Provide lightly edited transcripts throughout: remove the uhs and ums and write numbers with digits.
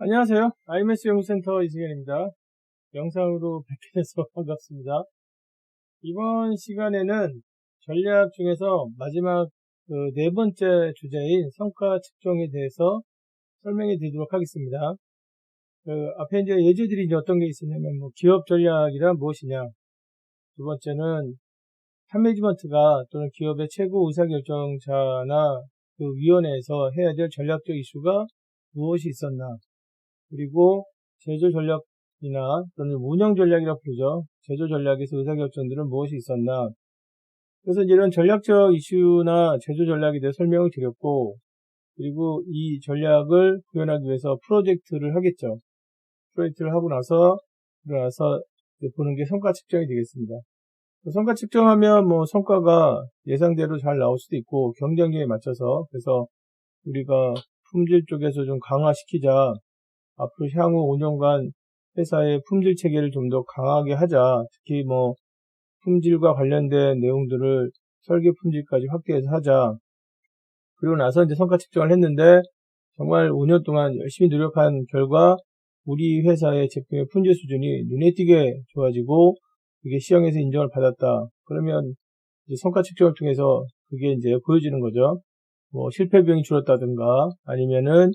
안녕하세요. IMS 연구센터 이승현입니다. 영상으로 뵙게 돼서 반갑습니다. 이번 시간에는 전략 중에서 마지막 네 번째 주제인 성과 측정에 대해서 설명해 드리도록 하겠습니다. 앞에 이제 예제들이 이제 어떤 게 있었냐면, 기업 전략이란 무엇이냐. 두 번째는 탑 매니지먼트가 또는 기업의 최고 의사결정자나 그 위원회에서 해야 될 전략적 이슈가 무엇이 있었나. 그리고 제조 전략이나 또는 운영 전략이라고 부르죠. 제조 전략에서 의사결정들은 무엇이 있었나. 그래서 이런 전략적 이슈나 제조 전략에 대해 설명을 드렸고, 그리고 이 전략을 구현하기 위해서 프로젝트를 하겠죠. 프로젝트를 하고 나서 보는 게 성과 측정이 되겠습니다. 성과 측정하면 성과가 예상대로 잘 나올 수도 있고, 경쟁력에 맞춰서, 그래서 우리가 품질 쪽에서 좀 강화시키자. 앞으로 향후 5년간 회사의 품질 체계를 좀 더 강하게 하자. 특히 품질과 관련된 내용들을 설계 품질까지 확대해서 하자. 그리고 나서 이제 성과 측정을 했는데 정말 5년 동안 열심히 노력한 결과 우리 회사의 제품의 품질 수준이 눈에 띄게 좋아지고 그게 시장에서 인정을 받았다. 그러면 이제 성과 측정을 통해서 그게 이제 보여지는 거죠. 실패 비용이 줄었다든가 아니면은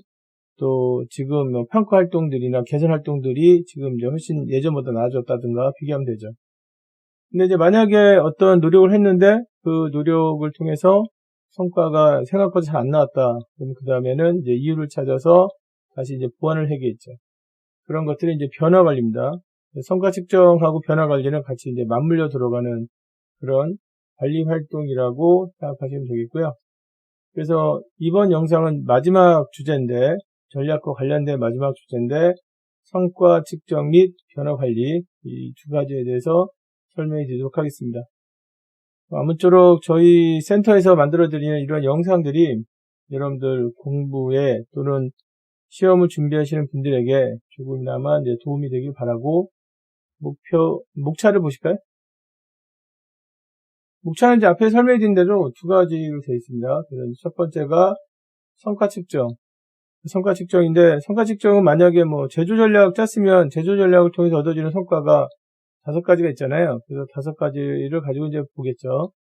또 지금 평가 활동들이나 개선 활동들이 지금 이제 훨씬 예전보다 나아졌다든가 비교하면 되죠. 근데 이제 만약에 어떤 노력을 했는데 그 노력을 통해서 성과가 생각보다 잘 안 나왔다. 그럼 그 다음에는 이제 이유를 찾아서 다시 이제 보완을 해야겠죠. 그런 것들이 이제 변화 관리입니다. 성과 측정하고 변화 관리는 같이 이제 맞물려 들어가는 그런 관리 활동이라고 생각하시면 되겠고요. 그래서 이번 영상은 마지막 주제인데, 전략과 관련된 마지막 주제인데, 성과 측정 및 변화 관리, 이 두 가지에 대해서 설명해 드리도록 하겠습니다. 아무쪼록 저희 센터에서 만들어 드리는 이런 영상들이 여러분들 공부에 또는 시험을 준비하시는 분들에게 조금이나마 이제 도움이 되길 바라고, 목차를 보실까요? 목차는 이제 앞에 설명해 드린 대로 두 가지로 되어 있습니다. 그래서 첫 번째가 성과 측정. 성과 측정인데, 성과 측정은 만약에 제조 전략 짰으면 제조 전략을 통해서 얻어지는 성과가 5가지가 있잖아요. 그래서 5가지를 가지고 이제 보겠죠.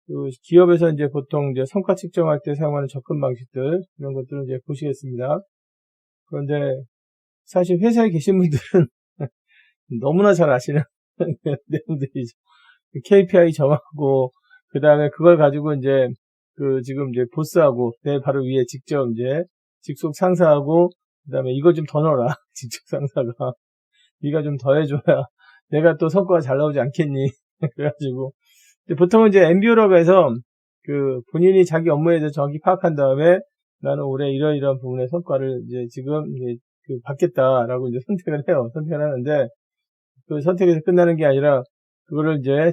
그 기업에서 이제 보통 이제 성과 측정할 때 사용하는 접근 방식들, 이런 것들을 이제 보시겠습니다. 그런데 사실 회사에 계신 분들은 너무나 잘 아시는 내용들이죠. KPI 정하고, 그 다음에 그걸 가지고 이제 지금 이제 보스하고 내 바로 위에 직접 이제 직속 상사하고 그 다음에 이거 좀 더 넣어라. 직속 상사가 네가 좀 더 해줘야 내가 또 성과가 잘 나오지 않겠니. 그래가지고 보통은 이제 MBO라고 해서 본인이 자기 업무에 대해서 정확히 파악한 다음에 나는 올해 이러이러한 부분의 성과를 이제 지금 이제 받겠다라고 이제 선택을 해요. 선택을 하는데 그 선택에서 끝나는 게 아니라 그거를 이제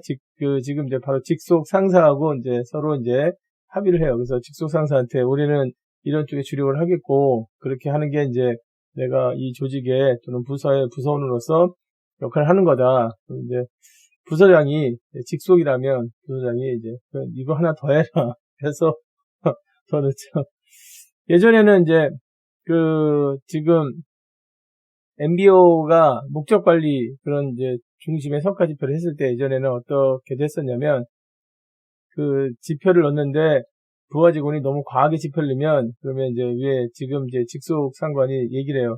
지금 이제 바로 직속 상사하고 이제 서로 이제 합의를 해요. 그래서 직속 상사한테 우리는 이런 쪽에 주력을 하겠고, 그렇게 하는 게 이제 내가 이 조직에 또는 부서의 부서원으로서 역할을 하는 거다. 이제 부서장이 직속이라면 부서장이 이제 이거 하나 더 해라. 해서 더 넣죠. 예전에는 이제 지금 MBO가 목적 관리 그런 이제 중심의 성과 지표를 했을 때 예전에는 어떻게 됐었냐면 지표를 넣는데 부하 직원이 너무 과하게 지표를 넣으면 그러면 이제 위에 지금 이제 직속 상관이 얘기를 해요.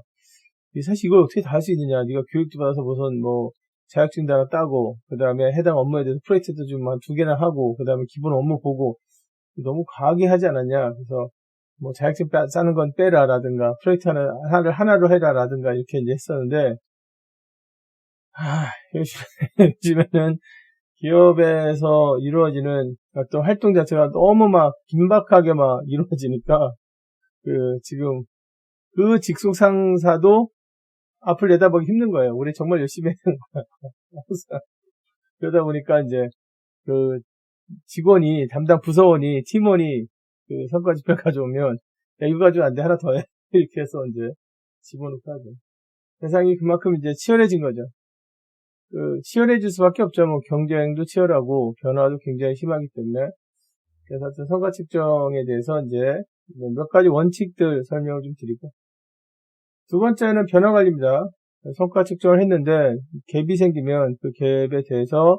사실 이걸 어떻게 다 할 수 있느냐. 네가 교육도 받아서 무슨 자격증도 하나 따고 그 다음에 해당 업무에 대해서 프로젝트도 좀 한 2개나 하고 그 다음에 기본 업무 보고 너무 과하게 하지 않았냐. 그래서 자격증 따는 건 빼라라든가 프로젝트 하나로 해라라든가 이렇게 이제 했었는데 요즘에는 기업에서 이루어지는 어떤 활동 자체가 너무 긴박하게 이루어지니까 지금 직속 상사도 앞을 내다보기 힘든 거예요. 우리 정말 열심히 했는 거야. 그러다 보니까 이제 직원이 담당 부서원이 팀원이 성과 지표 가져오면 야 이거 가지고 안 돼 하나 더 해 이렇게 해서 이제 집어넣고 하죠. 세상이 그만큼 이제 치열해진 거죠. 치열해질 수밖에 없죠. 경쟁도 치열하고 변화도 굉장히 심하기 때문에. 그래서 성과 측정에 대해서 이제 몇 가지 원칙들 설명을 좀 드리고 두 번째는 변화 관리입니다. 성과 측정을 했는데 갭이 생기면 그 갭에 대해서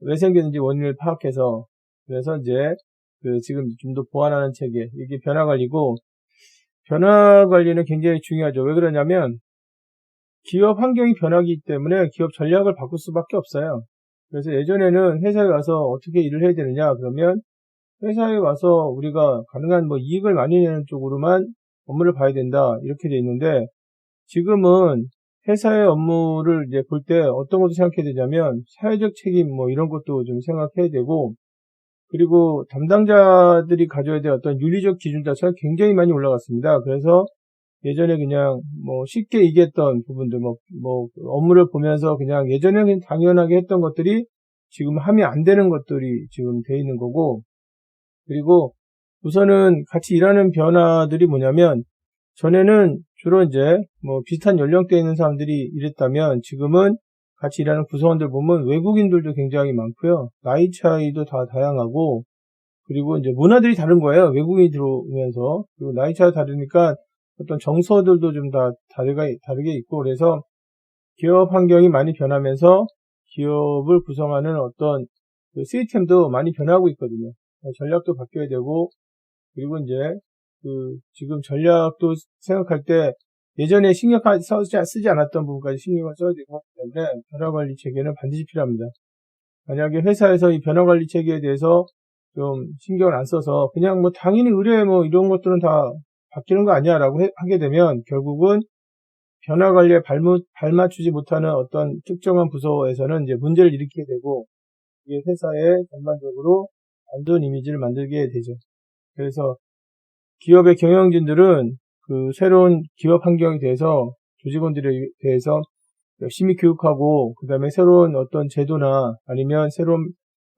왜 생겼는지 원인을 파악해서 그래서 이제 지금 좀 더 보완하는 체계, 이게 변화 관리고, 변화 관리는 굉장히 중요하죠. 왜 그러냐면 기업 환경이 변하기 때문에 기업 전략을 바꿀 수밖에 없어요. 그래서 예전에는 회사에 와서 어떻게 일을 해야 되느냐 그러면 회사에 와서 우리가 가능한 이익을 많이 내는 쪽으로만 업무를 봐야 된다 이렇게 돼 있는데, 지금은 회사의 업무를 이제 볼 때 어떤 것도 생각해야 되냐면 사회적 책임 이런 것도 좀 생각해야 되고, 그리고 담당자들이 가져야 될 어떤 윤리적 기준 자체가 굉장히 많이 올라갔습니다. 그래서 예전에 그냥 쉽게 이겼던 부분들, 업무를 보면서 그냥 예전에 그냥 당연하게 했던 것들이 지금 하면 안 되는 것들이 지금 돼 있는 거고, 그리고 우선은 같이 일하는 변화들이 뭐냐면, 전에는 주로 이제 비슷한 연령대에 있는 사람들이 일했다면 지금은 같이 일하는 구성원들 보면 외국인들도 굉장히 많고요. 나이 차이도 다 다양하고, 그리고 이제 문화들이 다른 거예요. 외국인이 들어오면서. 그리고 나이 차이가 다르니까 어떤 정서들도 좀 다 다르게 있고, 그래서 기업 환경이 많이 변하면서 기업을 구성하는 어떤 시스템도 많이 변하고 있거든요. 전략도 바뀌어야 되고, 그리고 이제 지금 전략도 생각할 때 예전에 신경 쓰지 않았던 부분까지 신경을 써야 되고 하기 때문에 변화관리 체계는 반드시 필요합니다. 만약에 회사에서 이 변화관리 체계에 대해서 좀 신경을 안 써서 그냥 당연히 의뢰 이런 것들은 다 바뀌는 거 아니야 라고 하게 되면 결국은 변화관리에 발맞추지 못하는 어떤 특정한 부서에서는 이제 문제를 일으키게 되고, 이게 회사에 전반적으로 안 좋은 이미지를 만들게 되죠. 그래서 기업의 경영진들은 새로운 기업 환경에 대해서 조직원들에 대해서 열심히 교육하고, 그 다음에 새로운 어떤 제도나 아니면 새로운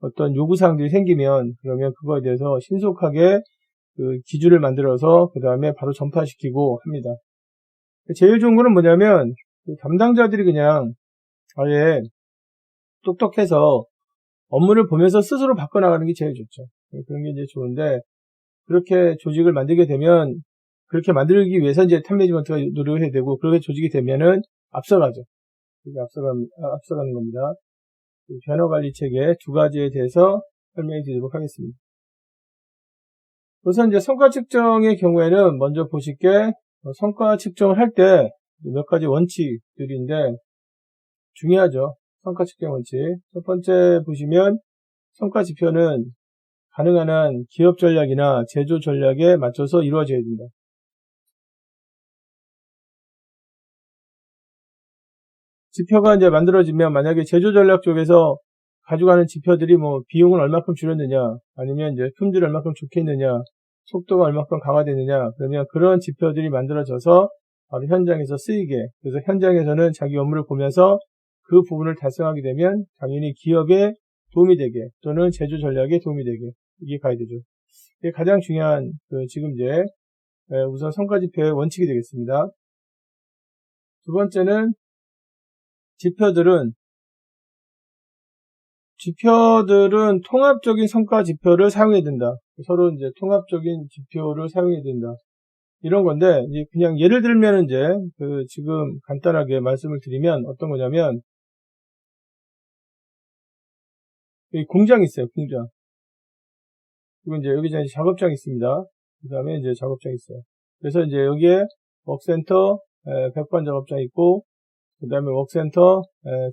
어떤 요구사항들이 생기면 그러면 그거에 대해서 신속하게 기준을 만들어서 그 다음에 바로 전파시키고 합니다. 제일 좋은 거는 뭐냐면 담당자들이 그냥 아예 똑똑해서 업무를 보면서 스스로 바꿔나가는 게 제일 좋죠. 그런 게 이제 좋은데, 그렇게 조직을 만들게 되면, 그렇게 만들기 위해서 이제 탑 매니지먼트가 노력을 해야 되고, 그렇게 조직이 되면은 앞서가죠. 앞서가는 겁니다. 변화 관리 체계 두 가지에 대해서 설명해 드리도록 하겠습니다. 우선 이제 성과 측정의 경우에는 먼저 보실 게, 성과 측정을 할 때 몇 가지 원칙들인데 중요하죠. 성과 측정 원칙. 첫 번째 보시면 성과 지표는 가능한 한 기업 전략이나 제조 전략에 맞춰서 이루어져야 된다. 지표가 이제 만들어지면 만약에 제조 전략 쪽에서 가져가는 지표들이 비용을 얼마큼 줄였느냐, 아니면 이제 품질이 얼마큼 좋겠느냐, 속도가 얼마큼 강화되느냐, 그러면 그런 지표들이 만들어져서 바로 현장에서 쓰이게, 그래서 현장에서는 자기 업무를 보면서 그 부분을 달성하게 되면 당연히 기업에 도움이 되게 또는 제조 전략에 도움이 되게 이게 가야 되죠. 이게 가장 중요한 지금 이제 우선 성과 지표의 원칙이 되겠습니다. 두 번째는 지표들은 통합적인 성과 지표를 사용해야 된다. 서로 이제 통합적인 지표를 사용해야 된다. 이런 건데, 이제 그냥 예를 들면 이제 지금 간단하게 말씀을 드리면 어떤 거냐면, 여기 공장이 있어요, 공장. 그리고 이제 여기 이제 작업장이 있습니다. 그 다음에 이제 작업장이 있어요. 그래서 이제 여기에 웍센터 100번 작업장이 있고, 그 다음에 웍센터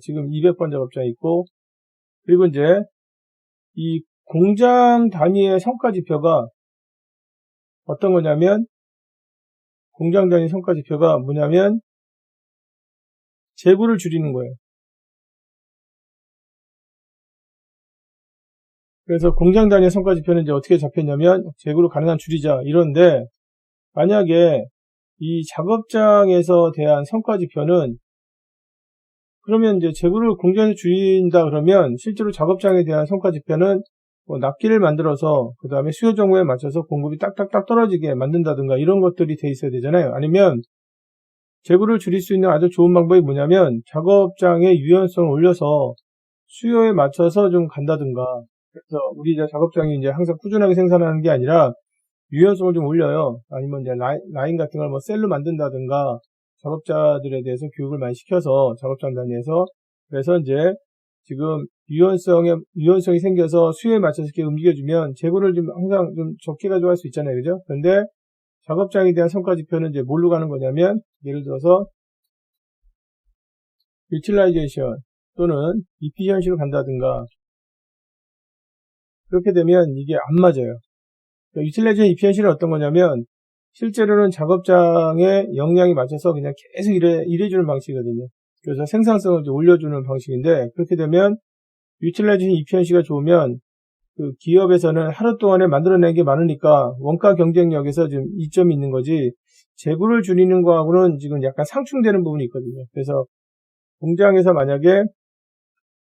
지금 200번 작업장이 있고, 그리고 이제 이 공장 단위의 성과 지표가 어떤 거냐면, 공장 단위 성과 지표가 뭐냐면 재고를 줄이는 거예요. 그래서 공장 단위의 성과 지표는 이제 어떻게 잡혔냐면 재고를 가능한 줄이자 이런데, 만약에 이 작업장에서 대한 성과 지표는 그러면 이제 재고를 공장에서 줄인다 그러면 실제로 작업장에 대한 성과 지표는 납기를 만들어서 그 다음에 수요 정보에 맞춰서 공급이 딱딱딱 떨어지게 만든다든가 이런 것들이 돼 있어야 되잖아요. 아니면 재고를 줄일 수 있는 아주 좋은 방법이 뭐냐면 작업장의 유연성을 올려서 수요에 맞춰서 좀 간다든가, 그래서 우리 이제 작업장이 이제 항상 꾸준하게 생산하는 게 아니라 유연성을 좀 올려요. 아니면 이제 라인 같은 걸 셀로 만든다든가 작업자들에 대해서 교육을 많이 시켜서 작업장 단위에서 그래서 이제 지금 유연성이 생겨서 수요에 맞춰서 이렇게 움직여주면 재고를 좀 항상 좀 적게 가져갈 수 있잖아요. 그죠? 그런데 작업장에 대한 성과지표는 이제 뭘로 가는 거냐면 예를 들어서 유틸라이제이션 또는 이피션시로 간다든가 그렇게 되면 이게 안 맞아요. 그러니까 유틸라이제이션 이피션시는 어떤 거냐면 실제로는 작업장의 역량에 맞춰서 그냥 계속 일해주는 방식이거든요. 그래서 생산성을 이제 올려주는 방식인데 그렇게 되면 유틸라이제이션 이피션시가 좋으면 그 기업에서는 하루 동안에 만들어낸 게 많으니까 원가 경쟁력에서 지금 이점이 있는 거지 재고를 줄이는 거하고는 지금 약간 상충되는 부분이 있거든요. 그래서 공장에서 만약에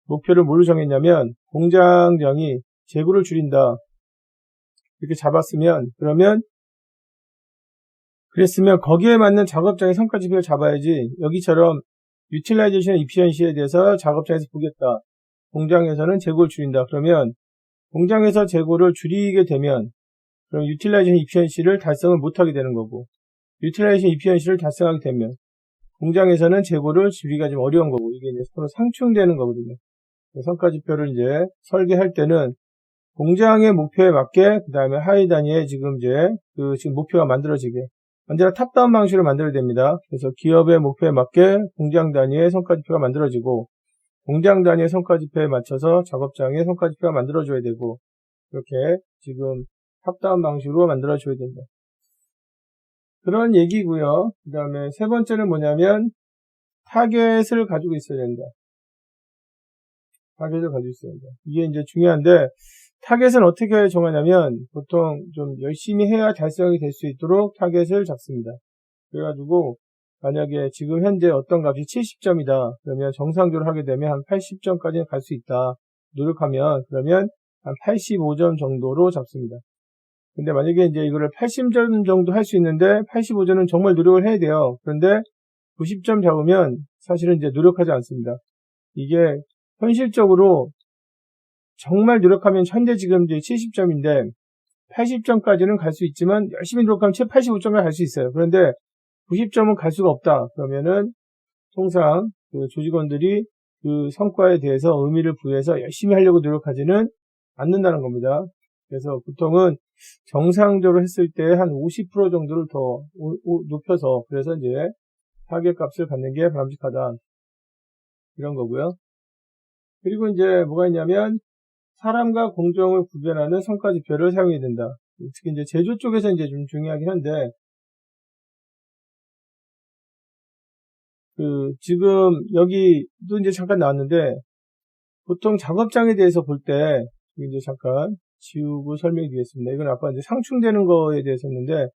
목표를 뭘로 정했냐면 공장장이 재고를 줄인다 이렇게 잡았으면 그랬으면 거기에 맞는 작업장의 성과지표를 잡아야지 여기처럼 유틸라이제이션 이피션시에 대해서 작업장에서 보겠다. 공장에서는 재고를 줄인다. 그러면 공장에서 재고를 줄이게 되면 그럼 유틸라이제이션 이피션시를 달성을 못하게 되는 거고 유틸라이제이션 이피션시를 달성하게 되면 공장에서는 재고를 줄이기가 좀 어려운 거고 이게 이제 서로 상충되는 거거든요. 성과지표를 이제 설계할 때는 공장의 목표에 맞게 그 다음에 하위 단위에 지금 지금 목표가 만들어지게 언제나 탑다운 방식으로 만들어야 됩니다. 그래서 기업의 목표에 맞게 공장 단위의 성과지표가 만들어지고 공장 단위의 성과지표에 맞춰서 작업장의 성과지표가 만들어줘야 되고 이렇게 지금 탑다운 방식으로 만들어줘야 된다. 그런 얘기고요. 그 다음에 세 번째는 뭐냐면 타겟을 가지고 있어야 된다. 타겟을 가지고 있어야 된다. 이게 이제 중요한데 타겟은 어떻게 정하냐면 보통 좀 열심히 해야 달성이 될 수 있도록 타겟을 잡습니다. 그래가지고 만약에 지금 현재 어떤 값이 70점이다. 그러면 정상적으로 하게 되면 한 80점까지는 갈 수 있다. 노력하면 그러면 한 85점 정도로 잡습니다. 근데 만약에 이제 이거를 80점 정도 할 수 있는데 85점은 정말 노력을 해야 돼요. 그런데 90점 잡으면 사실은 이제 노력하지 않습니다. 이게 현실적으로 정말 노력하면 현재 지금 이제 70점인데 80점까지는 갈 수 있지만 열심히 노력하면 85점에 갈 수 있어요. 그런데 90점은 갈 수가 없다. 그러면은 통상 그 조직원들이 그 성과에 대해서 의미를 부여해서 열심히 하려고 노력하지는 않는다는 겁니다. 그래서 보통은 정상적으로 했을 때 한 50% 정도를 더 높여서 그래서 이제 타겟 값을 갖는 게 바람직하다. 이런 거고요. 그리고 이제 뭐가 있냐면 사람과 공정을 구별하는 성과지표를 사용해야 된다. 특히 이제 제조 쪽에서 이제 좀 중요하긴 한데, 지금 여기도 이제 잠깐 나왔는데, 보통 작업장에 대해서 볼 때, 이제 잠깐 지우고 설명해 드리겠습니다. 이건 아까 이제 상충되는 거에 대해서 했는데,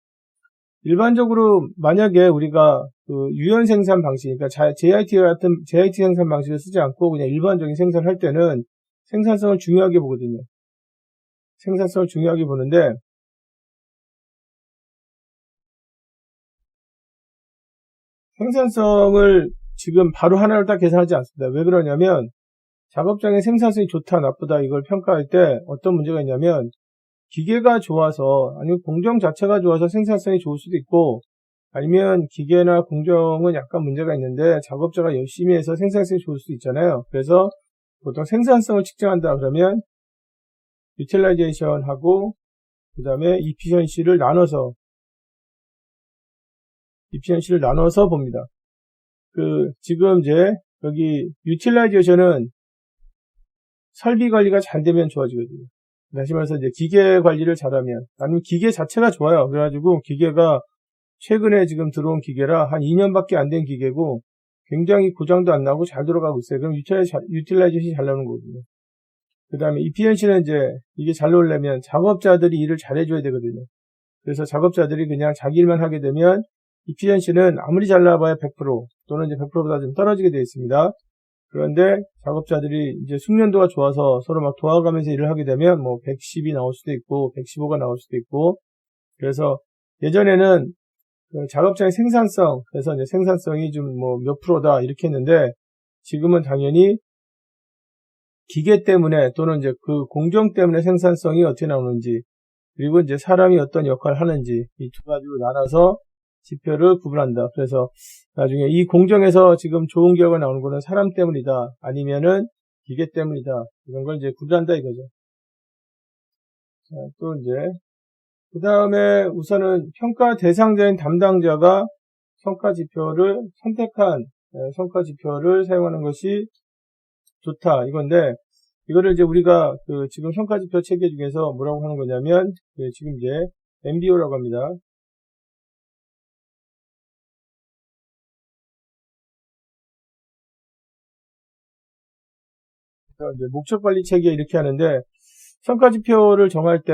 일반적으로 만약에 우리가 유연 생산 방식, 그러니까 JIT 같은 JIT 생산 방식을 쓰지 않고 그냥 일반적인 생산을 할 때는 생산성을 중요하게 보거든요. 생산성을 중요하게 보는데 생산성을 지금 바로 하나를 딱 계산하지 않습니다. 왜 그러냐면 작업장의 생산성이 좋다 나쁘다 이걸 평가할 때 어떤 문제가 있냐면 기계가 좋아서 아니면 공정 자체가 좋아서 생산성이 좋을 수도 있고 아니면 기계나 공정은 약간 문제가 있는데 작업자가 열심히 해서 생산성이 좋을 수도 있잖아요. 그래서 보통 생산성을 측정한다 그러면 유틸라이제이션하고 그 다음에 이피션시를 나눠서 봅니다. 지금 이제 여기 유틸라이제이션은 설비 관리가 잘 되면 좋아지거든요. 다시 말해서 이제 기계 관리를 잘하면 아니면 기계 자체가 좋아요. 그래가지고 기계가 최근에 지금 들어온 기계라 한 2년밖에 안 된 기계고 굉장히 고장도 안 나고 잘 돌아가고 있어요. 그럼 유틸라이제이션이 잘 나오는 거거든요. 그 다음에 이피션시는 이제 이게 잘 나오려면 작업자들이 일을 잘 해줘야 되거든요. 그래서 작업자들이 그냥 자기 일만 하게 되면 이피션시는 아무리 잘 나와봐야 100% 또는 이제 100%보다 좀 떨어지게 되어 있습니다. 그런데 작업자들이 이제 숙련도가 좋아서 서로 막 도와가면서 일을 하게 되면 뭐 110이 나올 수도 있고 115가 나올 수도 있고 그래서 예전에는 작업장의 생산성 그래서 이제 생산성이 좀 뭐 몇 프로다 이렇게 했는데 지금은 당연히 기계 때문에 또는 이제 그 공정 때문에 생산성이 어떻게 나오는지 그리고 이제 사람이 어떤 역할을 하는지 이 두 가지로 나눠서 지표를 구분한다. 그래서 나중에 이 공정에서 지금 좋은 결과가 나오는 거는 사람 때문이다. 아니면은 기계 때문이다. 이런 걸 이제 구분한다 이거죠. 자, 또 이제 그 다음에 우선은 평가 대상자인 담당자가 성과 지표를 선택한 성과 지표를 사용하는 것이 좋다 이건데, 이거를 이제 우리가 그 지금 성과 지표 체계 중에서 뭐라고 하는 거냐면 지금 이제 MBO라고 합니다. 그래서 이제 목적 관리 체계 이렇게 하는데, 성과 지표를 정할 때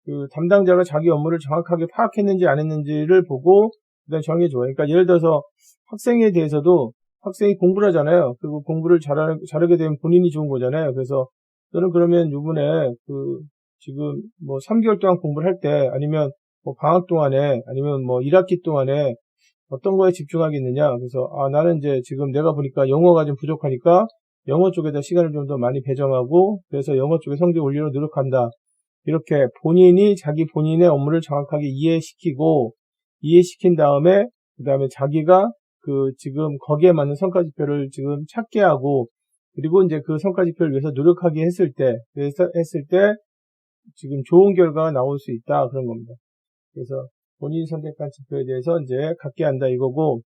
그 담당자가 자기 업무를 정확하게 파악했는지 안 했는지를 보고 그다음 정해줘요. 그러니까 예를 들어서 학생에 대해서도 학생이 공부를 하잖아요. 그리고 공부를 잘하게 되면 본인이 좋은 거잖아요. 그래서 저는 그러면 이번에 그 지금 뭐 3개월 동안 공부를 할 때, 아니면 뭐 방학 동안에, 아니면 뭐 1학기 동안에 어떤 거에 집중하겠느냐. 그래서 나는 이제 지금 내가 보니까 영어가 좀 부족하니까 영어 쪽에다 시간을 좀 더 많이 배정하고, 그래서 영어 쪽에 성적 올리려 노력한다. 이렇게 자기 본인의 업무를 정확하게 이해시킨 다음에, 그 다음에 자기가 그 지금 거기에 맞는 성과 지표를 지금 찾게 하고, 그리고 이제 그 성과 지표를 위해서 노력하게 했을 때 지금 좋은 결과가 나올 수 있다. 그런 겁니다. 그래서 본인이 선택한 지표에 대해서 이제 갖게 한다 이거고,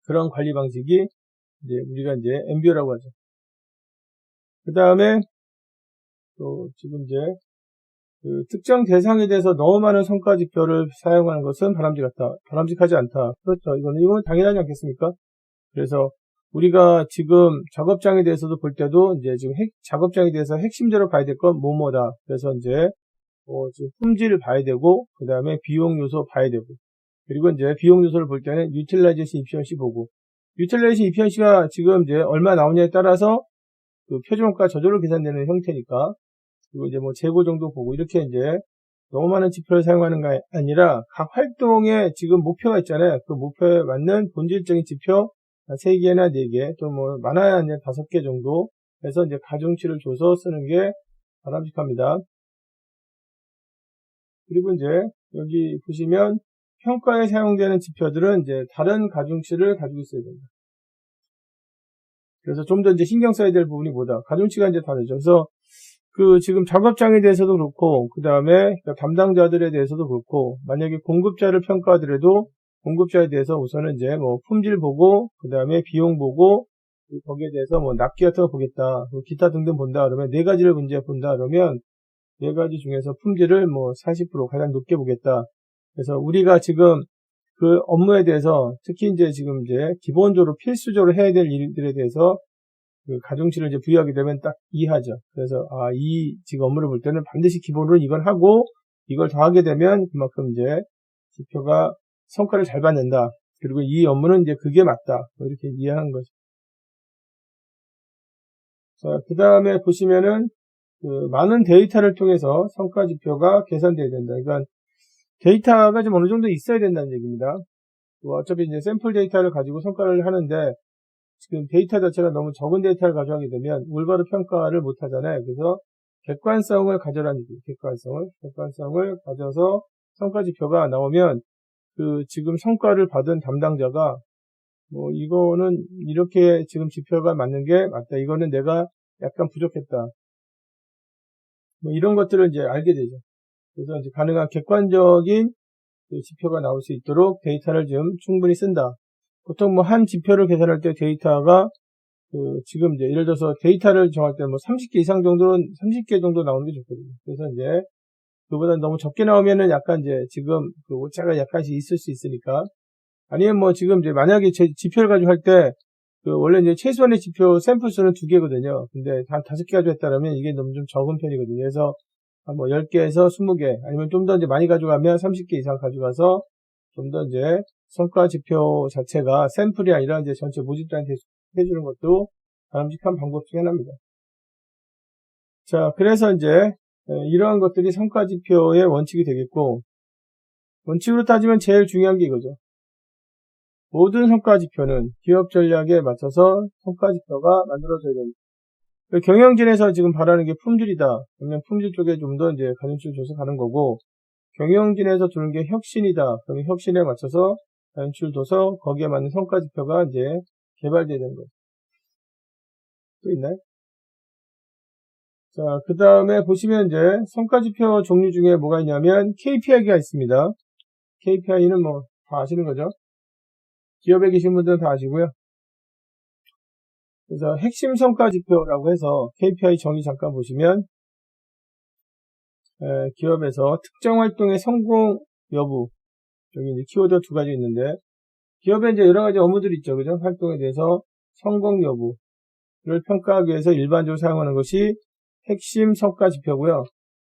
그런 관리 방식이 이제 우리가 이제 MBO라고 하죠. 그 다음에 또 지금 이제 그 특정 대상에 대해서 너무 많은 성과 지표를 사용하는 것은 바람직하지 않다. 그렇죠. 이건 당연하지 않겠습니까? 그래서 우리가 지금 작업장에 대해서도 볼 때도 이제 지금 작업장에 대해서 핵심적으로 봐야 될 건 뭐뭐다. 그래서 이제 지금 품질을 봐야 되고, 그 다음에 비용 요소 봐야 되고, 그리고 이제 비용 요소를 볼 때는 유틸라이제이션 이피션시 보고, 유틸라이제이션 이피션시가 지금 이제 얼마 나오냐에 따라서 그 표준원가 저절로 계산되는 형태니까, 그리고 이제 뭐 재고 정도 보고, 이렇게 이제 너무 많은 지표를 사용하는 게 아니라 각 활동에 지금 목표가 있잖아요. 그 목표에 맞는 본질적인 지표 3개나 4개, 또 뭐 많아야 이제 5개 정도 해서 이제 가중치를 줘서 쓰는 게 바람직합니다. 그리고 이제 여기 보시면 평가에 사용되는 지표들은 이제 다른 가중치를 가지고 있어야 됩니다. 그래서 좀 더 이제 신경 써야 될 부분이 뭐다? 가중치가 이제 다르죠. 그래서 그 지금 작업장에 대해서도 그렇고, 그 다음에 담당자들에 대해서도 그렇고, 만약에 공급자를 평가하더라도 공급자에 대해서 우선은 이제 뭐 품질 보고, 그 다음에 비용 보고, 거기에 대해서 뭐 납기 같은 거 보겠다, 기타 등등 본다 그러면 4가지를 문제 본다 그러면 4가지 중에서 품질을 뭐 40% 가장 높게 보겠다. 그래서 우리가 지금 그 업무에 대해서 특히 이제 지금 이제 기본적으로 필수적으로 해야 될 일들에 대해서 그 가중치를 이제 부여하게 되면 딱 이해하죠. 그래서 이 지금 업무를 볼 때는 반드시 기본으로 이걸 하고 이걸 더하게 되면 그만큼 이제 지표가 성과를 잘 받는다. 그리고 이 업무는 이제 그게 맞다. 이렇게 이해하는 거죠. 자, 그 다음에 보시면은 그 많은 데이터를 통해서 성과 지표가 계산돼야 된다. 그러니까 데이터가 좀 어느 정도 있어야 된다는 얘기입니다. 어차피 이제 샘플 데이터를 가지고 성과를 하는데 지금 데이터 자체가 너무 적은 데이터를 가져가게 되면 올바로 평가를 못 하잖아요. 그래서 객관성을 가져라는 얘기예요. 객관성을 가져서 성과 지표가 나오면 그 지금 성과를 받은 담당자가 뭐 이거는 이렇게 지금 지표가 맞는 게 맞다. 이거는 내가 약간 부족했다. 뭐 이런 것들을 이제 알게 되죠. 그래서 이제 가능한 객관적인 그 지표가 나올 수 있도록 데이터를 좀 충분히 쓴다. 보통 뭐 한 지표를 계산할 때 데이터가 그 지금 이제 예를 들어서 데이터를 정할 때 뭐 30개 이상 정도는 30개 정도 나오는 게 좋거든요. 그래서 이제 그보다 너무 적게 나오면은 약간 이제 지금 그 오차가 약간씩 있을 수 있으니까, 아니면 뭐 지금 이제 만약에 지표를 가지고 할 때 그 원래 이제 최소한의 지표 샘플 수는 2개거든요. 근데 한 5개 가지고 했다라면 이게 너무 좀 적은 편이거든요. 그래서 뭐 10개에서 20개, 아니면 좀 더 이제 많이 가져가면 30개 이상 가져가서 좀 더 이제 성과 지표 자체가 샘플이 아니라 이제 전체 모집자한테 해주는 것도 바람직한 방법 중에 하나입니다. 자, 그래서 이제 이러한 것들이 성과 지표의 원칙이 되겠고, 원칙으로 따지면 제일 중요한 게 이거죠. 모든 성과 지표는 기업 전략에 맞춰서 성과 지표가 만들어져야 됩니다. 경영진에서 지금 바라는 게 품질이다. 그러면 품질 쪽에 좀 더 이제 가중치를 줘서 가는 거고, 경영진에서 두는 게 혁신이다. 그러면 혁신에 맞춰서 연출둬서 거기에 맞는 성과지표가 이제 개발되야 되는 거죠. 또 있나요? 자, 그 다음에 보시면 이제 성과지표 종류 중에 뭐가 있냐면 KPI가 있습니다. KPI는 뭐 다 아시는 거죠? 기업에 계신 분들은 다 아시고요. 그래서 핵심 성과지표라고 해서 KPI 정의 잠깐 보시면 기업에서 특정 활동의 성공 여부, 여기 이제 키워드 두 가지 있는데 기업에 이제 여러 가지 업무들이 있죠, 그죠? 활동에 대해서 성공 여부를 평가하기 위해서 일반적으로 사용하는 것이 핵심 성과지표고요.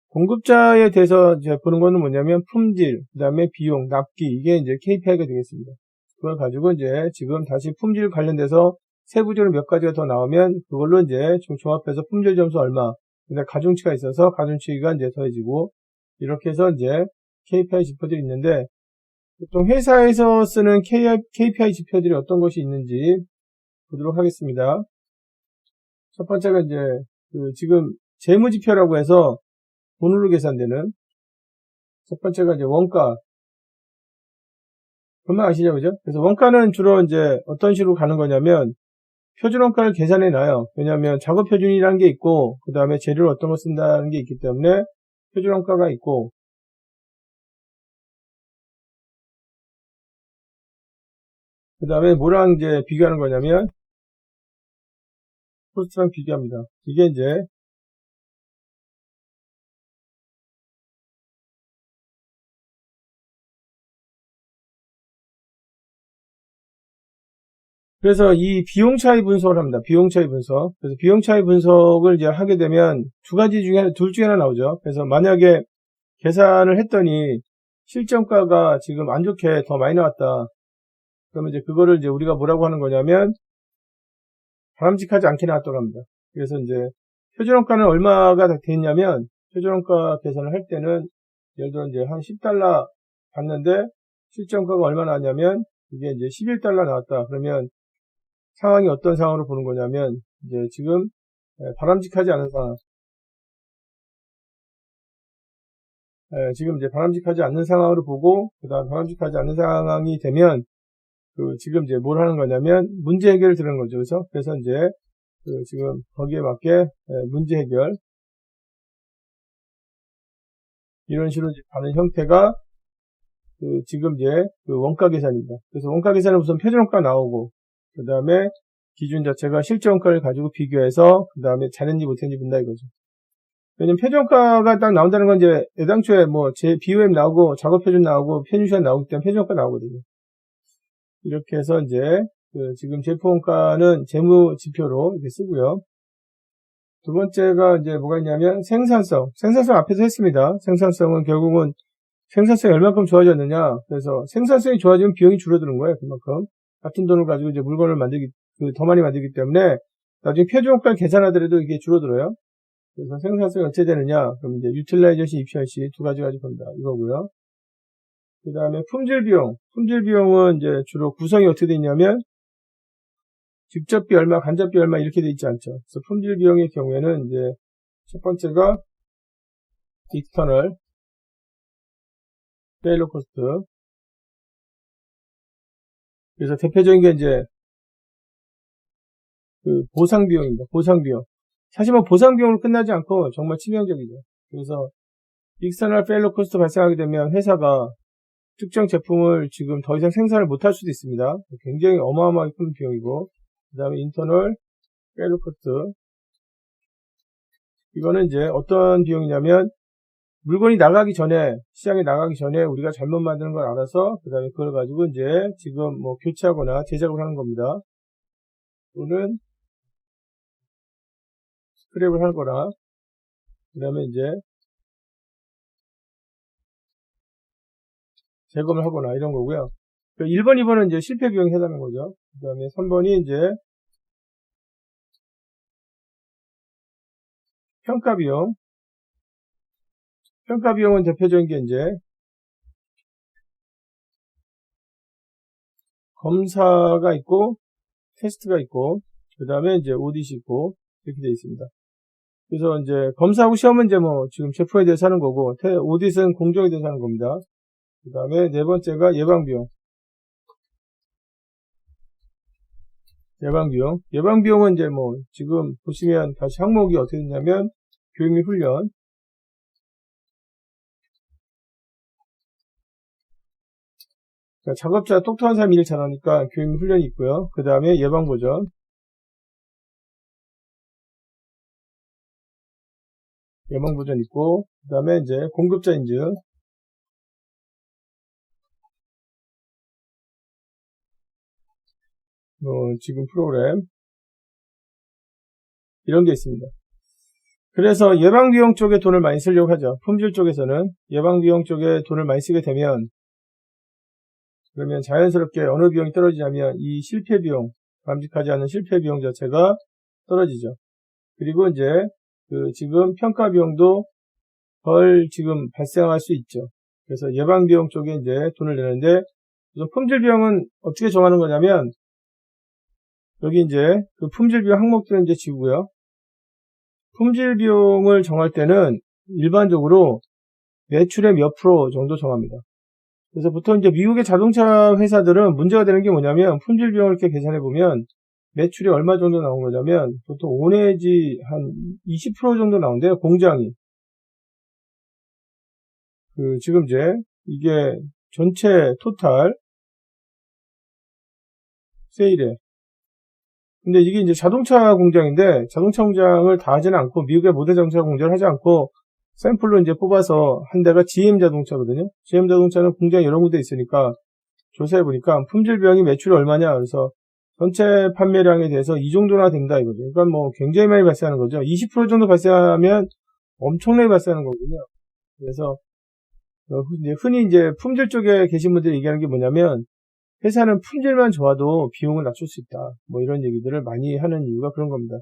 공급자에 대해서 이제 보는 거는 뭐냐면 품질, 그 다음에 비용, 납기, 이게 이제 KPI가 되겠습니다. 그걸 가지고 이제 지금 다시 품질 관련돼서 세부적으로 몇 가지가 더 나오면 그걸로 이제 좀 종합해서 품질 점수 얼마, 근데 가중치가 있어서 가중치가 이제 더해지고 이렇게 해서 이제 KPI 지표들이 있는데 보통 회사에서 쓰는 KPI 지표들이 어떤 것이 있는지 보도록 하겠습니다. 첫 번째가 이제 지금 재무지표라고 해서 돈으로 계산되는 첫 번째가 이제 원가. 그만 아시죠, 그죠? 그래서 원가는 주로 이제 어떤 식으로 가는 거냐면 표준원가를 계산해 놔요. 왜냐하면 작업 표준이라는 게 있고 그 다음에 재료를 어떤 거 쓴다는 게 있기 때문에 표준원가가 있고 그 다음에 뭐랑 이제 비교하는 거냐면 코스트랑 비교합니다. 이게 이제 그래서 이 비용 차이 분석을 합니다. 비용 차이 분석. 그래서 비용 차이 분석을 이제 하게 되면 둘 중에 하나 나오죠. 그래서 만약에 계산을 했더니 실전가가 지금 안 좋게 더 많이 나왔다. 그러면 이제 그거를 이제 우리가 뭐라고 하는 거냐면 바람직하지 않게 나왔다고 합니다. 그래서 이제 표준원가는 얼마가 됐냐면 표준원가 계산을 할 때는 예를 들어 이제 한 10달러 받는데 실전가가 얼마 나왔냐면 이게 이제 11달러 나왔다. 그러면 상황이 어떤 상황으로 보는 거냐면 이제 지금 바람직하지 않은 상황, 지금 이제 바람직하지 않는 상황으로 보고 그다음 바람직하지 않는 상황이 되면 지금 이제 뭘 하는 거냐면 문제 해결을 들은 거죠. 그래서 이제 지금 거기에 맞게 문제 해결 이런 식으로 이제 가는 형태가 지금 이제 원가 계산입니다. 그래서 원가 계산은 우선 표준원가 나오고 그 다음에 기준 자체가 실제원가를 가지고 비교해서 그 다음에 잘했는지 못했는지 본다 이거죠. 왜냐면 표준원가가 딱 나온다는 건 이제 애당초에 뭐 제 BOM 나오고 작업 표준 나오고 편집시간 나오기 때문에 표준원가 나오거든요. 이렇게 해서 이제 지금 제품원가는 재무지표로 이렇게 쓰고요. 두 번째가 이제 뭐가 있냐면 생산성 앞에서 했습니다. 생산성은 결국은 생산성이 얼마큼 좋아졌느냐. 그래서 생산성이 좋아지면 비용이 줄어드는 거예요. 그만큼 같은 돈을 가지고 이제 물건을 더 많이 만들기 때문에 나중에 표준원가를 계산하더라도 이게 줄어들어요. 그래서 생산성이 어떻게 되느냐. 그럼 이제 유틸라이제이션 이피션시 두 가지 가지고 본다 이거고요. 그 다음에 품질 비용은 이제 주로 구성이 어떻게 되어 있냐면 직접비 얼마, 간접비 얼마 이렇게 되어 있지 않죠. 그래서 품질 비용의 경우에는 이제 첫 번째가 익스터널 페일러 코스트. 그래서 대표적인 게 이제 보상 비용입니다. 보상 비용. 사실 뭐 보상 비용으로 끝나지 않고 정말 치명적이죠. 그래서 익스터널 페일러 코스트 발생하게 되면 회사가 특정 제품을 지금 더 이상 생산을 못할 수도 있습니다. 굉장히 어마어마하게 큰 비용이고 그 다음에 인터널 페일러 코스트 이거는 이제 어떤 비용이냐면 물건이 시장에 나가기 전에 우리가 잘못 만드는 걸 알아서 그 다음에 그걸 가지고 이제 지금 뭐 교체하거나 제작을 하는 겁니다. 또는 스크랩을 하거나 그 다음에 이제 재검을 하거나 이런 거고요. 1번, 2번은 이제 실패 비용이 해당하는 거죠. 그 다음에 3번이 이제 평가 비용. 평가 비용은 대표적인 게 이제 검사가 있고 테스트가 있고 그 다음에 이제 오디시 있고 이렇게 되어 있습니다. 그래서 이제 검사하고 시험은 이제 뭐 지금 제품에 대해서 하는 거고, 오디트는 공정에 대해서 하는 겁니다. 그 다음에 네 번째가 예방비용. 예방비용은 이제 뭐 지금 보시면 다시 항목이 어떻게 되냐면 교육 및 훈련. 그러니까 작업자 똑똑한 사람이 일 잘하니까 교육 및 훈련이 있고요. 그 다음에 예방보전. 예방보전 있고, 그 다음에 이제 공급자 인증. 지금 프로그램. 이런 게 있습니다. 그래서 예방비용 쪽에 돈을 많이 쓰려고 하죠. 품질 쪽에서는 예방비용 쪽에 돈을 많이 쓰게 되면, 그러면 자연스럽게 어느 비용이 떨어지냐면 이 실패비용, 감직하지 않은 실패비용 자체가 떨어지죠. 그리고 이제 지금 평가비용도 덜 지금 발생할 수 있죠. 그래서 예방비용 쪽에 이제 돈을 내는데, 품질비용은 어떻게 정하는 거냐면, 여기 이제 그 품질비용 항목들은 이제 지우고요. 품질비용을 정할 때는 일반적으로 매출의 몇 프로 정도 정합니다. 그래서 보통 이제 미국의 자동차 회사들은 문제가 되는 게 뭐냐면, 품질비용을 이렇게 계산해 보면 매출이 얼마 정도 나온 거냐면 보통 5 내지 한 20% 정도 나온대요, 공장이. 지금 이제 이게 전체 토탈 세일에, 근데 이게 이제 자동차 공장인데, 자동차 공장을 다 하지는 않고, 미국의 모든 자동차 공장을 하지 않고, 샘플로 이제 뽑아서 한 대가 GM 자동차거든요. GM 자동차는 공장이 여러 군데 있으니까, 조사해보니까, 품질비용이 매출이 얼마냐? 그래서, 전체 판매량에 대해서 이 정도나 된다 이거죠. 그러니까 뭐, 굉장히 많이 발생하는 거죠. 20% 정도 발생하면 엄청나게 발생하는 거거든요. 그래서, 흔히 이제 품질 쪽에 계신 분들이 얘기하는 게 뭐냐면, 회사는 품질만 좋아도 비용을 낮출 수 있다. 뭐 이런 얘기들을 많이 하는 이유가 그런 겁니다.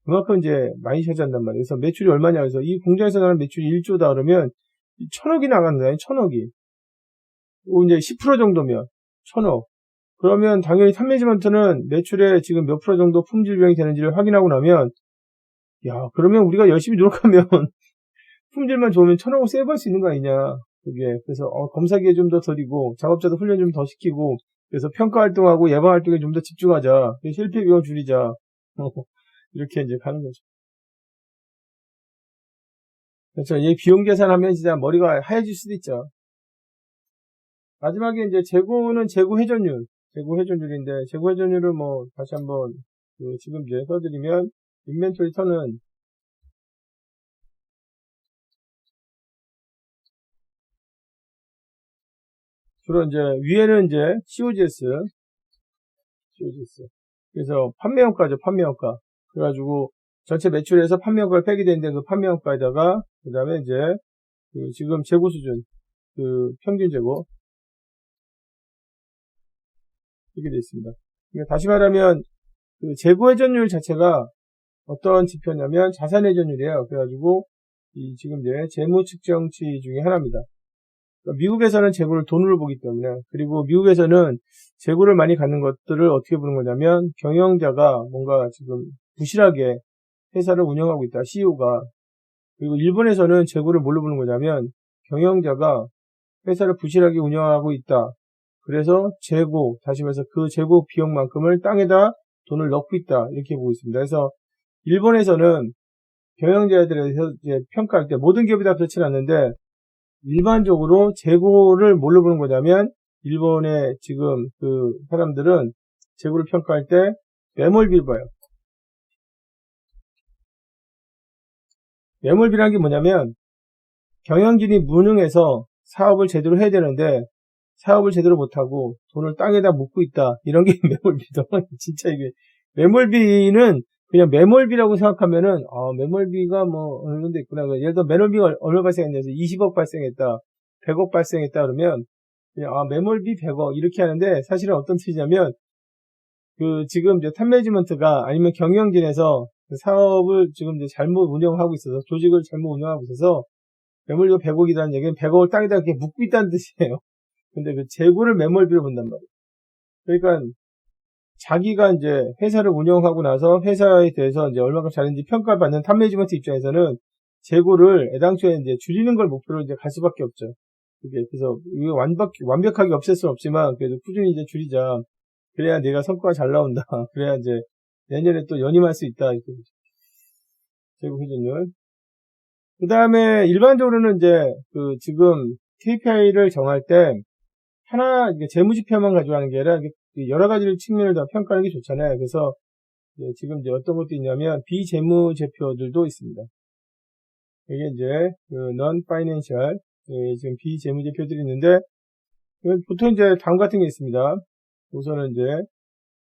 그만큼 이제 많이 차지한단 말이에요. 그래서 매출이 얼마냐. 그래서 이 공장에서 나가는 매출이 1조다 그러면 1000억이 나간다. 1000억이. 이제 10% 정도면 1000억. 그러면 당연히 탑매니지먼트는 매출에 지금 몇 프로 정도 품질 비용이 되는지를 확인하고 나면, 야, 그러면 우리가 열심히 노력하면 품질만 좋으면 1000억을 세이브할 수 있는 거 아니냐. 그게. 그래서 검사기에 좀 더 드리고 작업자도 훈련 좀 더 시키고, 그래서 평가 활동하고 예방 활동에 좀 더 집중하자. 실패 비용 줄이자. 이렇게 이제 가는 거죠. 그렇죠. 이 비용 계산하면 진짜 머리가 하얘질 수도 있죠. 마지막에 이제 재고는 재고 회전율. 재고 회전율인데, 재고 회전율을 뭐 다시 한번 지금 이제 써드리면, 인벤토리 턴은 주로 이제 위에는 이제 COGS. 그래서 판매원가죠, 판매원가. 그래가지고 전체 매출에서 판매원가를 빼게 되는데, 그 판매원가에다가 그 다음에 이제 지금 재고 수준, 평균 재고 이렇게 되어 있습니다. 그러니까 다시 말하면 재고 회전율 자체가 어떤 지표냐면 자산 회전율이에요. 그래가지고 지금 이제 재무 측정치 중에 하나입니다. 그러니까 미국에서는 재고를 돈으로 보기 때문에, 그리고 미국에서는 재고를 많이 갖는 것들을 어떻게 보는 거냐면, 경영자가 뭔가 지금 부실하게 회사를 운영하고 있다, CEO가. 그리고 일본에서는 재고를 뭘로 보는 거냐면, 경영자가 회사를 부실하게 운영하고 있다. 그래서 재고, 다시 말해서 그 재고 비용만큼을 땅에다 돈을 넣고 있다, 이렇게 보고 있습니다. 그래서 일본에서는 경영자에 대해서 이제 평가할 때, 모든 기업이 다 그렇지는 않는데, 일반적으로 재고를 뭘로 보는 거냐면, 일본의 지금 사람들은 재고를 평가할 때 매몰비를 봐요. 매몰비라는 게 뭐냐면, 경영진이 무능해서 사업을 제대로 해야 되는데 사업을 제대로 못하고 돈을 땅에다 묻고 있다, 이런 게 매몰비다. 진짜 이게 매몰비는 그냥 매몰비라고 생각하면은 매몰비가 뭐 어느 정도 있구나. 예를 들어 매몰비가 얼마 발생했냐, 20억 발생했다, 100억 발생했다 그러면 그냥 매몰비 100억 이렇게 하는데, 사실은 어떤 뜻이냐면 지금 이제 탑매니지먼트가 아니면 경영진에서 사업을 지금 이제 잘못 운영하고 있어서, 조직을 잘못 운영하고 있어서 매몰비가 100억이라는 얘기는 100억을 땅에다 이렇게 묻고 있다는 뜻이에요. 근데 그 재고를 매몰비로 본단 말이에요. 그러니까 자기가 이제 회사를 운영하고 나서 회사에 대해서 이제 얼마큼 잘했는지 평가받는 탑 매니지먼트 입장에서는 재고를 애당초에 이제 줄이는 걸 목표로 이제 갈 수밖에 없죠. 그래서 이거 완벽하게 없앨 수는 없지만 그래도 꾸준히 이제 줄이자. 그래야 내가 성과가 잘 나온다. 그래야 이제 내년에 또 연임할 수 있다. 재고 회전율. 그 다음에 일반적으로는 이제 지금 KPI를 정할 때 하나 재무지표만 가지고 하는 게 아니라 여러 가지 측면을 다 평가하는 게 좋잖아요. 그래서 지금 이제 어떤 것도 있냐면 비재무제표들도 있습니다. 이게 이제 non-financial 지금 비재무제표들이 있는데 보통 이제 다음 같은 게 있습니다. 우선은 이제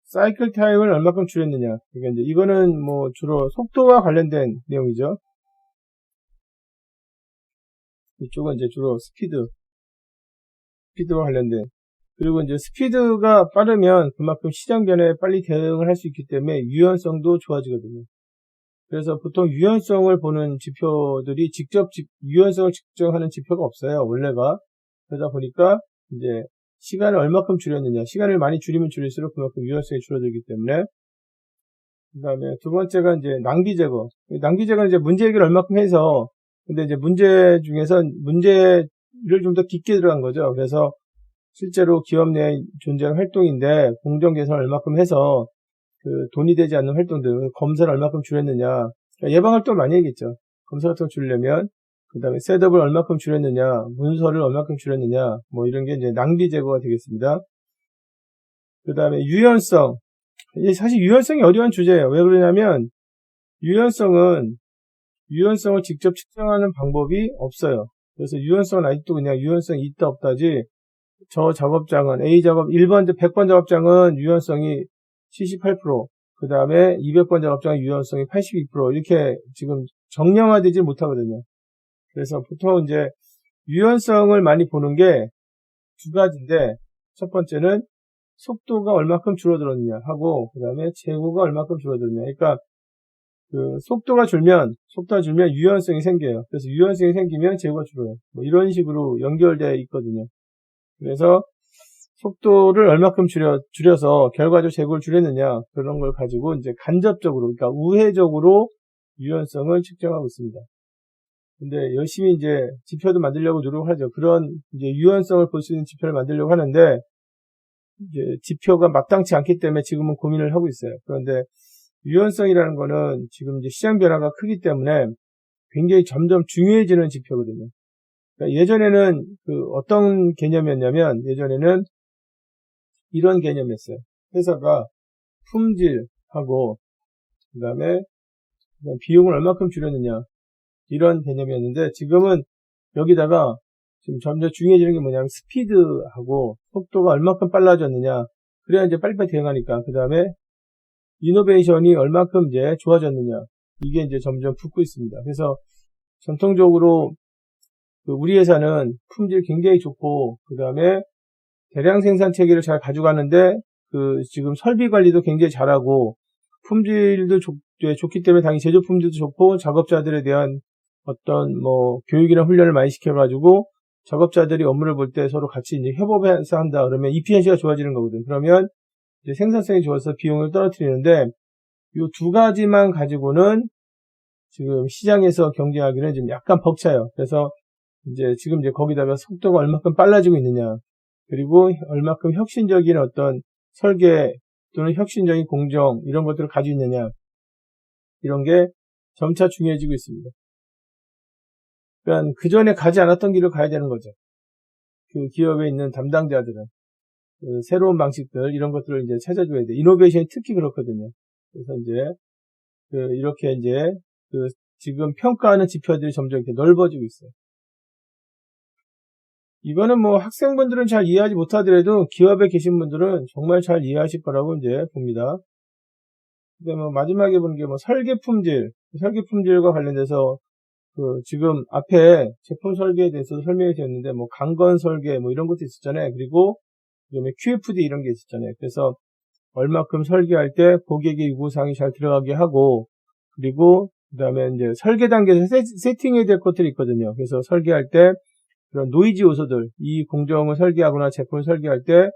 사이클 타임을 얼마큼 줄였느냐. 그러니까 이제 이거는 뭐 주로 속도와 관련된 내용이죠. 이쪽은 이제 주로 스피드와 관련된. 그리고 이제 스피드가 빠르면 그만큼 시장 변화에 빨리 대응을 할 수 있기 때문에 유연성도 좋아지거든요. 그래서 보통 유연성을 보는 지표들이 유연성을 측정하는 지표가 없어요. 원래가. 그러다 보니까 이제 시간을 얼마큼 줄였느냐. 시간을 많이 줄이면 줄일수록 그만큼 유연성이 줄어들기 때문에. 그 다음에 두 번째가 이제 낭비 제거. 낭비 제거는 이제 문제 해결을 얼마큼 해서, 근데 이제 문제 중에서 문제를 좀 더 깊게 들어간 거죠. 그래서 실제로 기업 내에 존재하는 활동인데 공정 개선을 얼마큼 해서 돈이 되지 않는 활동들, 검사를 얼마큼 줄였느냐. 그러니까 예방 활동을 많이 하겠죠. 검사 같은 거 줄이려면. 그 다음에 셋업을 얼마큼 줄였느냐, 문서를 얼마큼 줄였느냐, 뭐 이런 게 이제 낭비 제거가 되겠습니다. 그 다음에 유연성. 사실 유연성이 어려운 주제예요. 왜 그러냐면, 유연성을 직접 측정하는 방법이 없어요. 그래서 유연성은 아직도 그냥 유연성이 있다 없다지, 저 작업장은, A 작업, 100번 작업장은 유연성이 78%, 그 다음에 200번 작업장은 유연성이 82%, 이렇게 지금 정량화되지 못하거든요. 그래서 보통 이제 유연성을 많이 보는 게 두 가지인데, 첫 번째는 속도가 얼마큼 줄어들었느냐 하고, 그 다음에 재고가 얼마큼 줄어들느냐. 그러니까 속도가 줄면 유연성이 생겨요. 그래서 유연성이 생기면 재고가 줄어요. 뭐 이런 식으로 연결되어 있거든요. 그래서 속도를 얼마큼 줄여서 결과적으로 재고를 줄였느냐, 그런 걸 가지고 이제 간접적으로, 그러니까 우회적으로 유연성을 측정하고 있습니다. 근데 열심히 이제 지표도 만들려고 노력하죠. 그런 이제 유연성을 볼 수 있는 지표를 만들려고 하는데, 이제 지표가 마땅치 않기 때문에 지금은 고민을 하고 있어요. 그런데 유연성이라는 거는 지금 이제 시장 변화가 크기 때문에 굉장히 점점 중요해지는 지표거든요. 그러니까 예전에는 어떤 개념이었냐면, 예전에는 이런 개념이었어요. 회사가 품질하고, 그 다음에 비용을 얼마큼 줄였느냐, 이런 개념이었는데, 지금은 여기다가 지금 점점 중요해지는 게 뭐냐면 스피드하고 속도가 얼마큼 빨라졌느냐, 그래야 이제 빨리빨리 대응하니까. 그 다음에 이노베이션이 얼마큼 이제 좋아졌느냐, 이게 이제 점점 붙고 있습니다. 그래서 전통적으로 우리 회사는 품질 굉장히 좋고, 그 다음에 대량 생산 체계를 잘 가져가는데, 지금 설비 관리도 굉장히 잘하고, 품질도 좋기 때문에 당연히 제조 품질도 좋고, 작업자들에 대한 어떤 교육이나 훈련을 많이 시켜가지고, 작업자들이 업무를 볼 때 서로 같이 이제 협업해서 한다. 그러면 이피션시가 좋아지는 거거든. 그러면 이제 생산성이 좋아서 비용을 떨어뜨리는데, 이 두 가지만 가지고는 지금 시장에서 경쟁하기는 좀 약간 벅차요. 그래서 지금 거기다가 속도가 얼마큼 빨라지고 있느냐, 그리고 얼마큼 혁신적인 어떤 설계 또는 혁신적인 공정, 이런 것들을 가지고 있느냐, 이런 게 점차 중요해지고 있습니다. 그러니까 그 전에 가지 않았던 길을 가야 되는 거죠. 그 기업에 있는 담당자들은 새로운 방식들, 이런 것들을 이제 찾아줘야 돼. 이노베이션이 특히 그렇거든요. 그래서 이렇게 지금 평가하는 지표들이 점점 이렇게 넓어지고 있어요. 이거는 학생분들은 잘 이해하지 못하더라도 기업에 계신 분들은 정말 잘 이해하실 거라고 이제 봅니다. 근데 마지막에 보는 게 설계 품질과 관련돼서 지금 앞에 제품 설계에 대해서 설명이 되었는데, 강건 설계 이런 것도 있었잖아요. 그리고 그다음에 QFD 이런 게 있었잖아요. 그래서 얼마큼 설계할 때 고객의 요구사항이 잘 들어가게 하고, 그리고 그다음에 이제 설계 단계에서 세팅해야 될 것들이 있거든요. 그래서 설계할 때 그런 노이즈 요소들, 이 공정을 설계하거나 제품을 설계할 때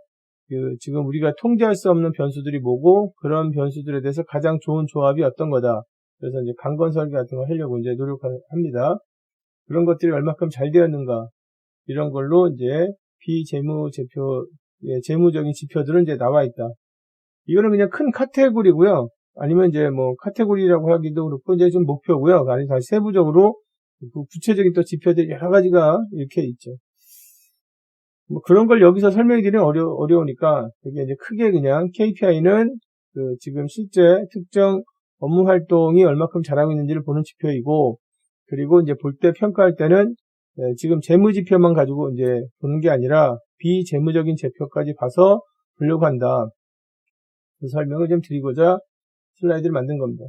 지금 우리가 통제할 수 없는 변수들이 뭐고, 그런 변수들에 대해서 가장 좋은 조합이 어떤 거다. 그래서 이제 강건 설계 같은 거 하려고 이제 노력합니다. 그런 것들이 얼마큼 잘 되었는가. 이런 걸로 이제 재무적인 지표들은 이제 나와 있다. 이거는 그냥 큰 카테고리고요. 아니면 이제 뭐 카테고리라고 하기도 그렇고, 이제 좀 목표고요. 아니, 다시 세부적으로 구체적인 또 지표들이 여러 가지가 이렇게 있죠. 뭐 그런 걸 여기서 설명드리기는 어려우니까, 되게 이제 크게 그냥 KPI는 지금 실제 특정 업무 활동이 얼마큼 잘하고 있는지를 보는 지표이고, 그리고 이제 볼 때 평가할 때는 지금 재무 지표만 가지고 이제 보는 게 아니라 비재무적인 지표까지 봐서 보려고 한다. 그 설명을 좀 드리고자 슬라이드를 만든 겁니다.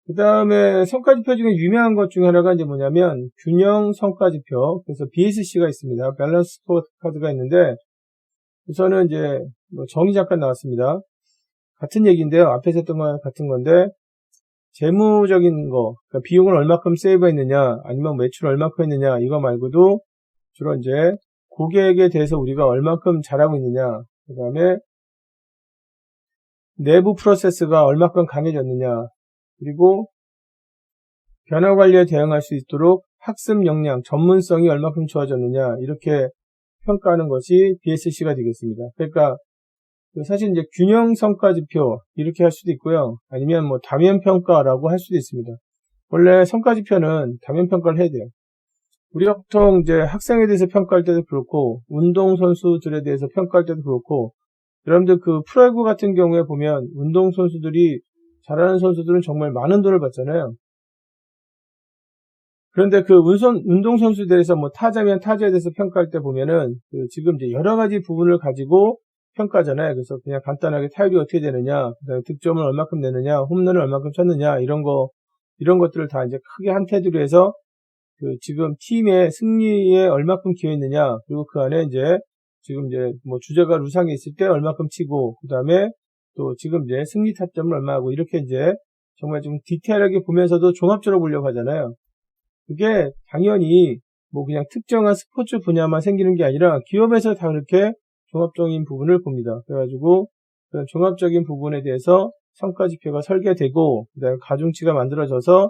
그 다음에 성과지표 중에 유명한 것 중에 하나가 이제 뭐냐면 균형 성과지표. 그래서 BSC가 있습니다. 밸런스 스코어카드가 있는데, 우선은 이제 뭐 정의 잠깐 나왔습니다. 같은 얘기인데요. 앞에서 했던 거랑 같은 건데, 재무적인 거, 그러니까 비용을 얼마큼 세이브했느냐, 아니면 매출을 얼마큼 했느냐, 이거 말고도 주로 이제 고객에 대해서 우리가 얼마큼 잘하고 있느냐, 그 다음에 내부 프로세스가 얼마큼 강해졌느냐, 그리고 변화 관리에 대응할 수 있도록 학습 역량, 전문성이 얼마큼 좋아졌느냐, 이렇게 평가하는 것이 BSC가 되겠습니다. 그러니까 사실 이제 균형 성과 지표 이렇게 할 수도 있고요. 아니면 뭐 다면 평가라고 할 수도 있습니다. 원래 성과 지표는 다면 평가를 해야 돼요. 우리가 보통 이제 학생에 대해서 평가할 때도 그렇고, 운동 선수들에 대해서 평가할 때도 그렇고, 여러분들 그 프로야구 같은 경우에 보면 운동 선수들이 잘하는 선수들은 정말 많은 돈을 받잖아요. 그런데 그 운동 선수에 대해서 뭐 타자면 타자에 대해서 평가할 때 보면은 지금 이제 여러 가지 부분을 가지고 평가잖아요. 그래서 그냥 간단하게 타율이 어떻게 되느냐, 그다음에 득점을 얼마큼 내느냐, 홈런을 얼마큼 쳤느냐, 이런 것들을 다 이제 크게 한 테두리로 해서 지금 팀의 승리에 얼마큼 기여했느냐, 그리고 그 안에 이제 지금 이제 뭐 주자가 루상에 있을 때 얼마큼 치고, 그다음에 또 지금 이제 승리 타점을 얼마하고, 이렇게 이제 정말 좀 디테일하게 보면서도 종합적으로 보려고 하잖아요. 그게 당연히 뭐 그냥 특정한 스포츠 분야만 생기는 게 아니라 기업에서 다 그렇게 종합적인 부분을 봅니다. 그래가지고 그런 종합적인 부분에 대해서 성과지표가 설계되고, 그다음에 가중치가 만들어져서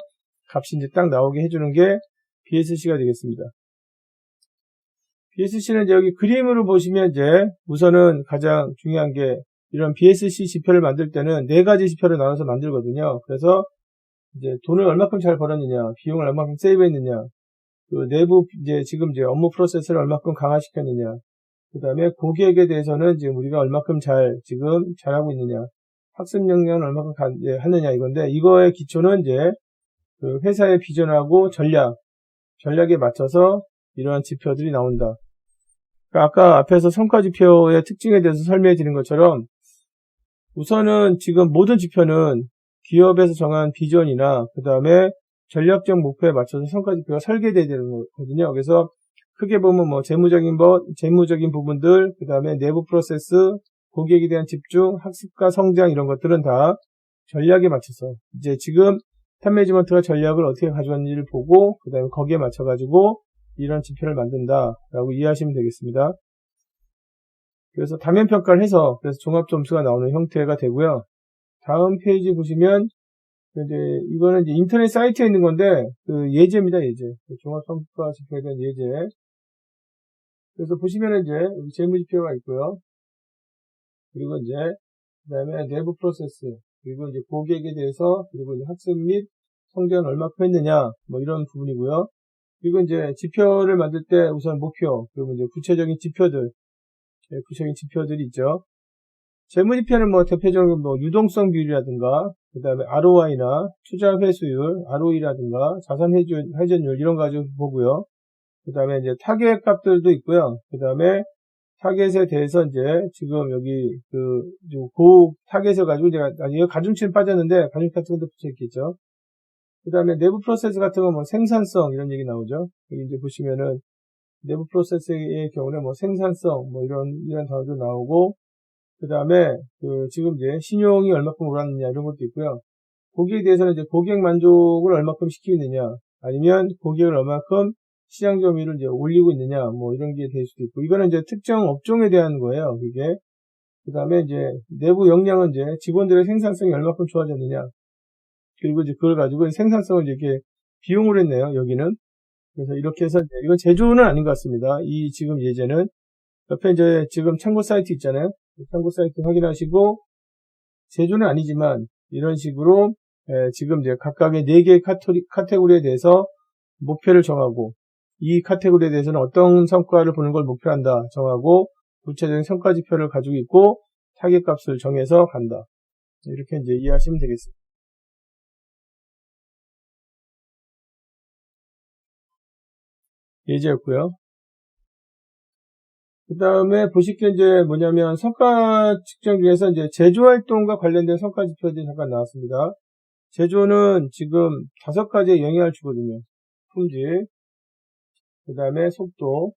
값이 이제 딱 나오게 해주는 게 BSC가 되겠습니다. BSC는 이제 여기 그림으로 보시면 이제 우선은 가장 중요한 게, 이런 BSC 지표를 만들 때는 4가지 지표를 나눠서 만들거든요. 그래서 이제 돈을 얼마큼 잘 벌었느냐, 비용을 얼마큼 세이브했느냐, 그 내부 지금 업무 프로세스를 얼마큼 강화시켰느냐, 그 다음에 고객에 대해서는 지금 우리가 얼마큼 지금 잘하고 있느냐, 학습 역량을 얼마큼 하느냐, 이건데, 이거의 기초는 이제 그 회사의 비전하고 전략에 맞춰서 이러한 지표들이 나온다. 그러니까 아까 앞에서 성과지표의 특징에 대해서 설명해 드린 것처럼, 우선은 지금 모든 지표는 기업에서 정한 비전이나 그 다음에 전략적 목표에 맞춰서 성과지표가 설계되어야 되는 거거든요. 그래서 크게 보면 뭐 재무적인 부분들, 그 다음에 내부 프로세스, 고객에 대한 집중, 학습과 성장, 이런 것들은 다 전략에 맞춰서 이제 지금 탑 매니지먼트가 전략을 어떻게 가져왔는지를 보고, 그 다음에 거기에 맞춰가지고 이런 지표를 만든다라고 이해하시면 되겠습니다. 그래서 다면 평가를 해서 그래서 종합 점수가 나오는 형태가 되고요. 다음 페이지 보시면 이제 이거는 이제 인터넷 사이트에 있는 건데 그 예제입니다. 예제. 종합 성과 지표에 대한 예제. 그래서 보시면은 이제 여기 재무 지표가 있고요. 그리고 이제 그다음에 내부 프로세스, 그리고 이제 고객에 대해서, 그리고 이제 학습 및 성장을 얼마큼 했느냐, 뭐 이런 부분이고요. 그리고 이제 지표를 만들 때 우선 목표, 그리고 이제 구체적인 지표들이 있죠. 재무지표는 뭐 대표적으로 뭐 유동성 비율이라든가, 그 다음에 ROI나 투자 회수율, ROE라든가 자산 회전율 이런 거 가지고 보고요. 그 다음에 이제 타겟 값들도 있고요. 그 다음에 타겟에 대해서 이제 지금 여기 타겟을 가지고 제가 나중에 가중치는 빠졌는데 가중치 같은 것도 붙여있겠죠. 그 다음에 내부 프로세스 같은 건 뭐 생산성 이런 얘기 나오죠. 여기 이제 보시면은 내부 프로세스의 경우는 뭐 생산성 뭐 이런 단어도 나오고, 그 다음에 지금 이제 신용이 얼마큼 오랐느냐 이런 것도 있고요. 고객에 대해서는 이제 고객 만족을 얼마큼 시키느냐, 아니면 고객을 얼마큼 시장 점유율을 이제 올리고 있느냐, 뭐 이런 게 될 수도 있고, 이거는 이제 특정 업종에 대한 거예요, 그게. 그 다음에 이제 내부 역량은 이제 직원들의 생산성이 얼마큼 좋아졌느냐. 그리고 이제 그걸 가지고 생산성을 이렇게 비용으로 했네요, 여기는. 그래서 이렇게 해서 이건 제조는 아닌 것 같습니다. 이 지금 예제는. 옆에 이제 지금 참고 사이트 있잖아요. 참고 사이트 확인하시고, 제조는 아니지만 이런 식으로 지금 이제 각각의 4개의 카테고리에 대해서 목표를 정하고, 이 카테고리에 대해서는 어떤 성과를 보는 걸 목표한다 정하고, 구체적인 성과 지표를 가지고 있고 타겟값을 정해서 간다. 이렇게 이제 이해하시면 되겠습니다. 예제였고요. 그 다음에 보실 게 이제 뭐냐면 성과 측정 중에서 이제 제조 활동과 관련된 성과 지표들이 잠깐 나왔습니다. 제조는 지금 5가지의 영향을 주거든요. 품질, 그 다음에 속도,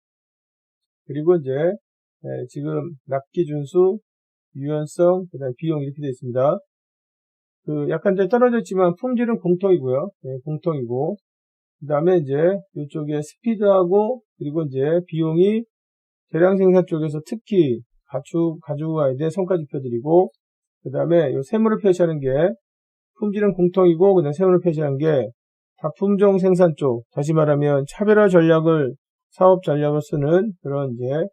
그리고 이제 지금 납기 준수, 유연성, 그 다음에 비용 이렇게 되어 있습니다. 그 약간 이제 떨어져 있지만 품질은 공통이고요. 네, 공통이고, 그 다음에 이제 이쪽에 스피드하고, 그리고 이제 비용이 대량 생산 쪽에서 특히 가지고 가야 될 성과 지표들이고, 그 다음에 이 세무를 표시하는 게 품질은 공통이고, 그다음 세무를 표시하는 게 다품종 생산 쪽, 다시 말하면 차별화 전략을, 사업 전략을 쓰는 그런 이제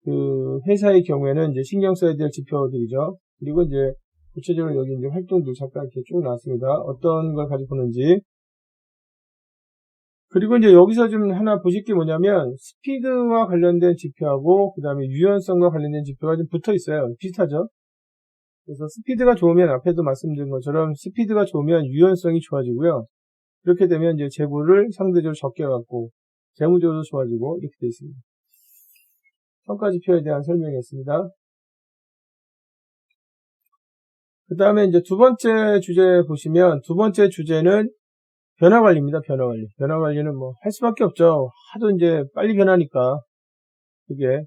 그 회사의 경우에는 이제 신경 써야 될 지표들이죠. 그리고 이제 구체적으로 여기 이제 활동도 잠깐 이렇게 쭉 나왔습니다. 어떤 걸 가지고 보는지. 그리고 이제 여기서 좀 하나 보실 게 뭐냐면 스피드와 관련된 지표하고 그 다음에 유연성과 관련된 지표가 좀 붙어 있어요. 비슷하죠? 그래서 스피드가 좋으면 앞에도 말씀드린 것처럼 스피드가 좋으면 유연성이 좋아지고요. 그렇게 되면 이제 재고를 상대적으로 적게 갖고 재무적으로 좋아지고 이렇게 되어 있습니다. 성과 지표에 대한 설명이었습니다. 그 다음에 이제 두 번째 주제 보시면 두 번째 주제는 변화 관리입니다. 변화 관리. 변화 관리는 뭐 할 수밖에 없죠. 하도 이제 빨리 변하니까 그게.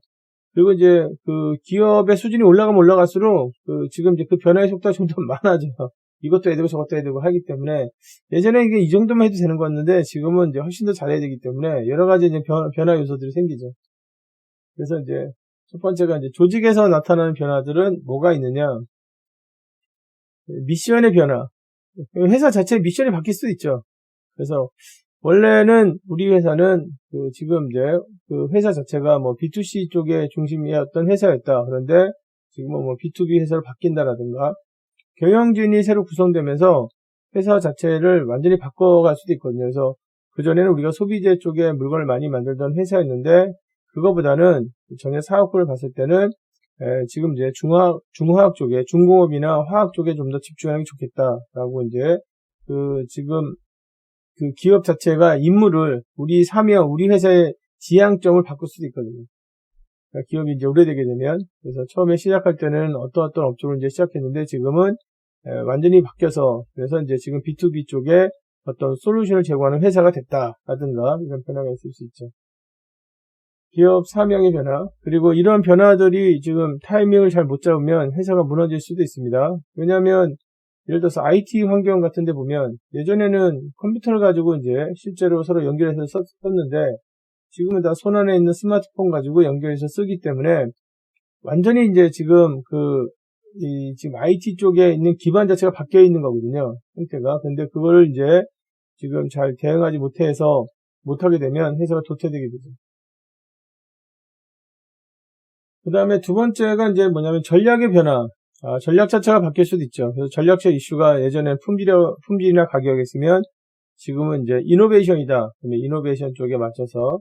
그리고 이제 그 기업의 수준이 올라가면 올라갈수록 그 지금 이제 그 변화의 속도가 좀 더 많아져요. 이것도 해야 되고 저것도 해야 되고 하기 때문에 예전에 이게 이 정도만 해도 되는 거였는데 지금은 이제 훨씬 더 잘해야 되기 때문에 여러 가지 이제 변화 요소들이 생기죠. 그래서 이제 첫 번째가 이제 조직에서 나타나는 변화들은 뭐가 있느냐? 미션의 변화. 회사 자체의 미션이 바뀔 수도 있죠. 그래서 원래는 우리 회사는 그 지금 이제 그 회사 자체가 뭐 B2C 쪽에 중심이었던 회사였다. 그런데 지금은 뭐 B2B 회사로 바뀐다라든가 경영진이 새로 구성되면서 회사 자체를 완전히 바꿔갈 수도 있거든요. 그래서 그전에는 우리가 소비재 쪽에 물건을 많이 만들던 회사였는데 그거보다는 전에 사업부를 봤을 때는 지금 이제 중화학 쪽에 중공업이나 화학 쪽에 좀 더 집중하는 게 좋겠다라고 이제 그 지금 그 기업 자체가 임무를 우리 사명, 우리 회사의 지향점을 바꿀 수도 있거든요. 그러니까 기업이 이제 오래되게 되면 그래서 처음에 시작할 때는 어떤 업종을 이제 시작했는데 지금은 완전히 바뀌어서 그래서 이제 지금 B2B 쪽에 어떤 솔루션을 제공하는 회사가 됐다라든가 이런 변화가 있을 수 있죠. 기업 사명의 변화 그리고 이런 변화들이 지금 타이밍을 잘 못 잡으면 회사가 무너질 수도 있습니다. 왜냐하면 예를 들어서 IT 환경 같은 데 보면 예전에는 컴퓨터를 가지고 이제 실제로 서로 연결해서 썼는데 지금은 다 손 안에 있는 스마트폰 가지고 연결해서 쓰기 때문에 완전히 이제 지금 지금 IT 쪽에 있는 기반 자체가 바뀌어 있는 거거든요. 형태가. 근데 그거를 이제 지금 잘 대응하지 못하게 되면 회사가 도태되게 되죠. 그 다음에 두 번째가 이제 뭐냐면 전략의 변화. 전략 자체가 바뀔 수도 있죠. 그래서 전략적 이슈가 예전에 품질이나 가격이었으면 지금은 이제 이노베이션이다. 이노베이션 쪽에 맞춰서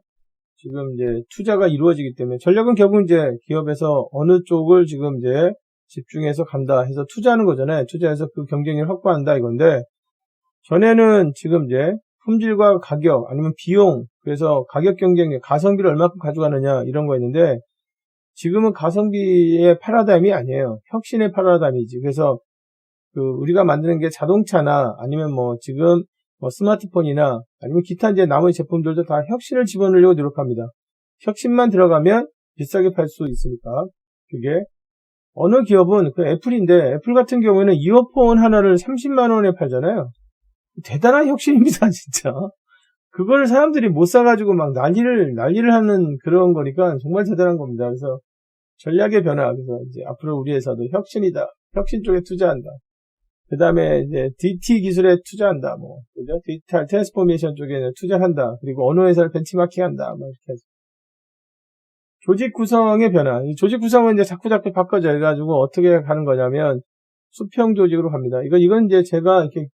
지금 이제 투자가 이루어지기 때문에 전략은 결국 이제 기업에서 어느 쪽을 지금 이제 집중해서 간다 해서 투자하는 거잖아요. 투자해서 그 경쟁력을 확보한다 이건데 전에는 지금 이제 품질과 가격 아니면 비용 그래서 가격 경쟁력 가성비를 얼마큼 가져가느냐 이런 거였는데 지금은 가성비의 패러다임이 아니에요. 혁신의 패러다임이지. 그래서 우리가 만드는 게 자동차나 아니면 뭐 지금 뭐 스마트폰이나 아니면 기타 이제 나머지 제품들도 다 혁신을 집어넣으려고 노력합니다. 혁신만 들어가면 비싸게 팔 수 있으니까. 그게 어느 기업은 그 애플인데 애플 같은 경우에는 이어폰 하나를 30만 원에 팔잖아요. 대단한 혁신입니다, 진짜. 그거를 사람들이 못 사가지고 막 난리를 하는 그런 거니까 정말 대단한 겁니다. 그래서 전략의 변화, 그래서 이제 앞으로 우리 회사도 혁신이다. 혁신 쪽에 투자한다. 그 다음에 이제 DT 기술에 투자한다. 뭐, 그죠? 디지털 트랜스포메이션 쪽에 투자한다. 그리고 어느 회사를 벤치마킹 한다. 뭐, 이렇게 해서. 조직 구성의 변화. 이 조직 구성은 이제 자꾸 바꿔져 해가지고 어떻게 가는 거냐면 수평 조직으로 갑니다. 이건 이제 제가 이렇게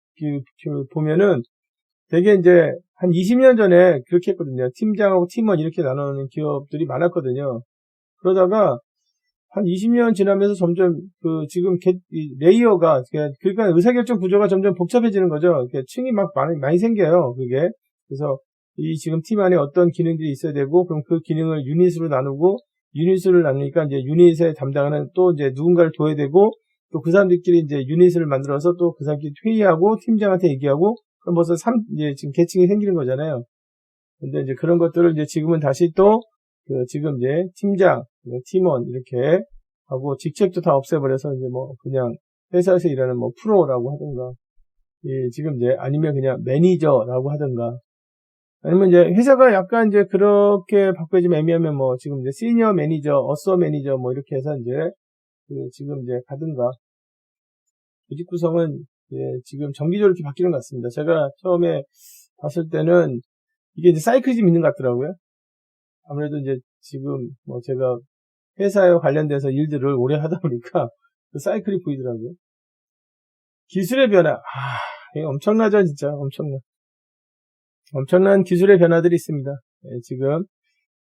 보면은 되게 이제 한 20년 전에 그렇게 했거든요. 팀장하고 팀원 이렇게 나누는 기업들이 많았거든요. 그러다가 한 20년 지나면서 점점 지금 레이어가, 그러니까 의사결정 구조가 점점 복잡해지는 거죠. 층이 막 많이 생겨요. 그게. 그래서 이 지금 팀 안에 어떤 기능들이 있어야 되고, 그럼 그 기능을 유닛으로 나누고, 유닛을 나누니까 이제 유닛에 담당하는 또 이제 누군가를 둬야 되고, 또 그 사람들끼리 이제 유닛을 만들어서 또 그 사람끼리 회의하고, 팀장한테 얘기하고, 그럼 벌써 이제 지금 계층이 생기는 거잖아요. 근데 이제 그런 것들을 이제 지금은 다시 또, 지금 이제 팀장, 팀원 이렇게 하고 직책도 다 없애버려서 이제 뭐 그냥 회사에서 일하는 뭐 프로라고 하든가, 지금 이제 아니면 그냥 매니저라고 하든가, 아니면 이제 회사가 약간 이제 그렇게 바꿔지면 애매하면 뭐 지금 이제 시니어 매니저, 어서 매니저 뭐 이렇게 해서 이제 지금 이제 가든가. 조직 구성은 지금 정기적으로 이렇게 바뀌는 것 같습니다. 제가 처음에 봤을 때는 이게 이제 사이클이 좀 있는 것 같더라고요. 아무래도 이제 지금 뭐 제가 회사에 관련돼서 일들을 오래 하다 보니까 그 사이클이 보이더라고요. 기술의 변화. 이거 엄청나죠, 진짜. 엄청난 기술의 변화들이 있습니다. 지금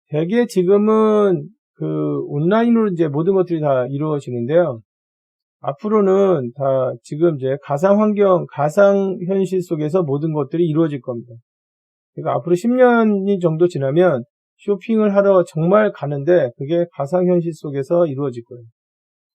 대개 지금은 온라인으로 이제 모든 것들이 다 이루어지는데요. 앞으로는 다 지금 이제 가상현실 속에서 모든 것들이 이루어질 겁니다. 그러니까 앞으로 10년이 정도 지나면 쇼핑을 하러 정말 가는데 그게 가상현실 속에서 이루어질 거예요.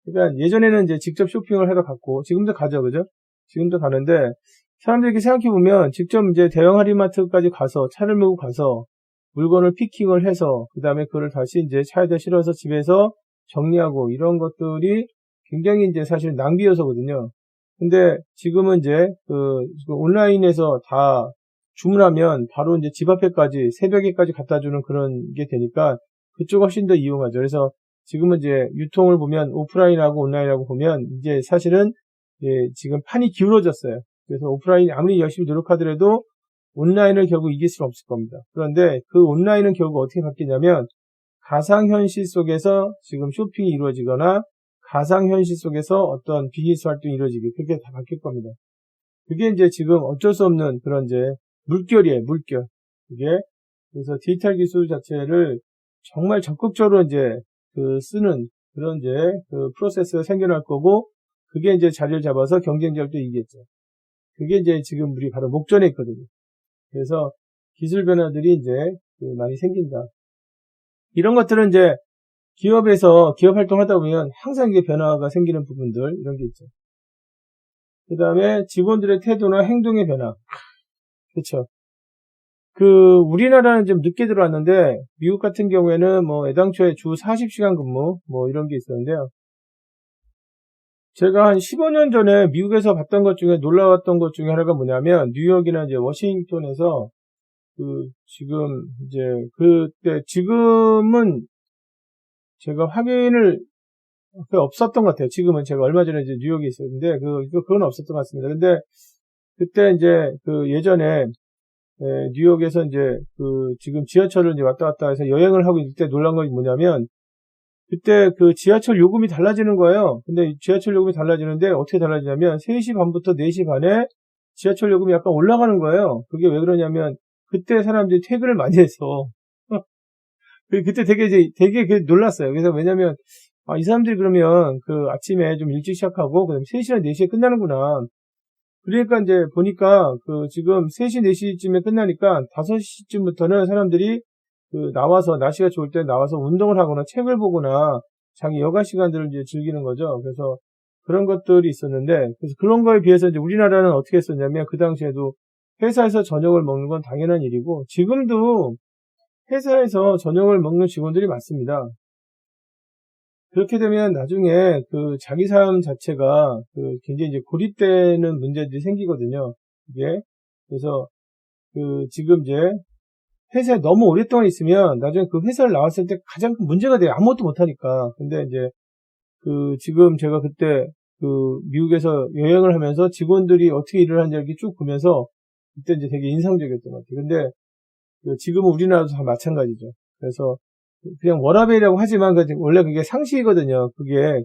그러니까 예전에는 이제 직접 쇼핑을 하러 갔고, 지금도 가죠, 그죠? 지금도 가는데, 사람들이 이렇게 생각해보면 직접 이제 대형 할인마트까지 가서 차를 몰고 가서 물건을 피킹을 해서 그 다음에 그걸 다시 이제 차에다 실어서 집에서 정리하고 이런 것들이 굉장히 이제 사실 낭비여서거든요. 근데 지금은 이제 온라인에서 다 주문하면 바로 이제 집 앞에까지 새벽에까지 갖다 주는 그런 게 되니까 그쪽 훨씬 더 이용하죠. 그래서 지금은 이제 유통을 보면 오프라인하고 온라인하고 보면 이제 사실은 지금 판이 기울어졌어요. 그래서 오프라인이 아무리 열심히 노력하더라도 온라인을 결국 이길 수는 없을 겁니다. 그런데 그 온라인은 결국 어떻게 바뀌냐면 가상현실 속에서 지금 쇼핑이 이루어지거나 가상현실 속에서 어떤 비즈니스 활동이 이루어지게 그렇게 다 바뀔 겁니다. 그게 이제 지금 어쩔 수 없는 그런 이제 물결이에요, 물결. 그게. 그래서 디지털 기술 자체를 정말 적극적으로 이제 쓰는 그런 이제 프로세스가 생겨날 거고, 그게 이제 자리를 잡아서 경쟁자를 또 이기겠죠. 그게 이제 지금 우리 바로 목전에 있거든요. 그래서 기술 변화들이 이제 많이 생긴다. 이런 것들은 이제 기업에서 기업 활동하다 보면 항상 이게 변화가 생기는 부분들, 이런 게 있죠. 그 다음에 직원들의 태도나 행동의 변화. 그렇죠. 우리나라는 좀 늦게 들어왔는데, 미국 같은 경우에는 뭐, 애당초에 주 40시간 근무, 뭐, 이런 게 있었는데요. 제가 한 15년 전에 미국에서 봤던 것 중에 놀라웠던 것 중에 하나가 뭐냐면, 뉴욕이나 이제 워싱턴에서, 지금, 이제, 지금은 제가 확인을, 없었던 것 같아요. 지금은 제가 얼마 전에 이제 뉴욕에 있었는데, 그건 없었던 것 같습니다. 근데, 그때 이제, 예전에, 뉴욕에서 이제 지금 지하철을 이제 왔다 갔다 해서 여행을 하고 있을 때 놀란 건 뭐냐면, 그때 지하철 요금이 달라지는 거예요. 근데 지하철 요금이 달라지는데 어떻게 달라지냐면 3시 반부터 4시 반에 지하철 요금이 약간 올라가는 거예요. 그게 왜 그러냐면 그때 사람들이 퇴근을 많이 해서 그때 되게 놀랐어요. 그래서 왜냐면 이 사람들이 그러면 아침에 좀 일찍 시작하고 그다음에 3시나 4시에 끝나는구나. 그러니까 이제 보니까 지금 3시, 4시쯤에 끝나니까 5시쯤부터는 사람들이 나와서 날씨가 좋을 때 나와서 운동을 하거나 책을 보거나 자기 여가 시간들을 이제 즐기는 거죠. 그래서 그런 것들이 있었는데, 그래서 그런 거에 비해서 이제 우리나라는 어떻게 했었냐면 그 당시에도 회사에서 저녁을 먹는 건 당연한 일이고, 지금도 회사에서 저녁을 먹는 직원들이 많습니다. 그렇게 되면 나중에 자기 삶 자체가 굉장히 이제 고립되는 문제들이 생기거든요. 이게. 그래서 지금 이제 회사에 너무 오랫동안 있으면 나중에 그 회사를 나왔을 때 가장 큰 문제가 돼요. 아무것도 못하니까. 근데 이제 지금 제가 그때 미국에서 여행을 하면서 직원들이 어떻게 일을 하는지 이렇게 쭉 보면서 그때 이제 되게 인상적이었던 것 같아요. 근데 지금은 우리나라도 다 마찬가지죠. 그래서 그냥 워라밸이라고 하지만 원래 그게 상식이거든요.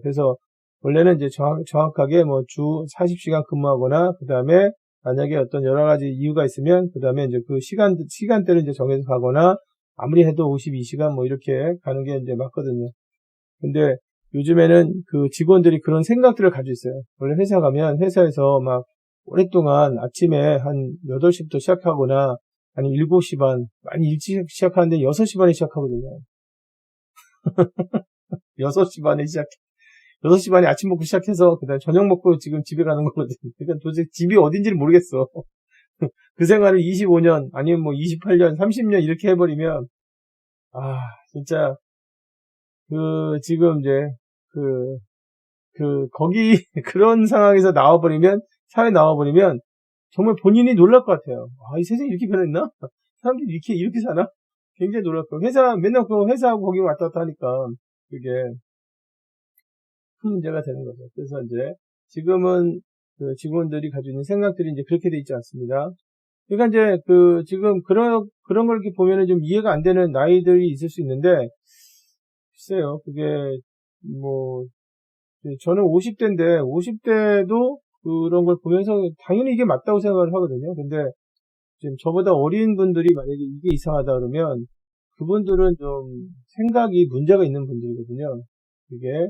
그래서 원래는 이제 정확하게 뭐 주 40시간 근무하거나 그 다음에 만약에 어떤 여러 가지 이유가 있으면 그 다음에 이제 그 시간대를 이제 정해서 가거나 아무리 해도 52시간 뭐 이렇게 가는 게 이제 맞거든요. 근데 요즘에는 그 직원들이 그런 생각들을 가지고 있어요. 원래 회사 가면 회사에서 막 오랫동안 아침에 한 8시부터 시작하거나 아니 7시 반, 많이 일찍 시작하는데 6시 반에 시작하거든요. 6시 반에 6시 반에 아침 먹고 시작해서 그다음에 저녁 먹고 지금 집에 가는 거거든요. 그러니까 도대체 집이 어딘지를 모르겠어. 그 생활을 25년 아니면 뭐 28년, 30년 이렇게 해버리면 진짜 지금 이제 거기 그런 상황에서 사회에 나와버리면 정말 본인이 놀랄 것 같아요. 이 세상이 이렇게 변했나? 사람들이 이렇게 사나? 굉장히 놀랄 거예요. 맨날 회사하고 거기 왔다 갔다 하니까 그게 큰 문제가 되는 거죠. 그래서 이제 지금은 직원들이 가지고 있는 생각들이 이제 그렇게 돼 있지 않습니다. 그러니까 이제 지금 그런 걸 이렇게 보면은 좀 이해가 안 되는 나이들이 있을 수 있는데, 글쎄요, 그게 뭐 저는 50대인데 50대도 그런 걸 보면서 당연히 이게 맞다고 생각을 하거든요. 근데 지금 저보다 어린 분들이 만약에 이게 이상하다 그러면 그분들은 좀 생각이 문제가 있는 분들이거든요. 이게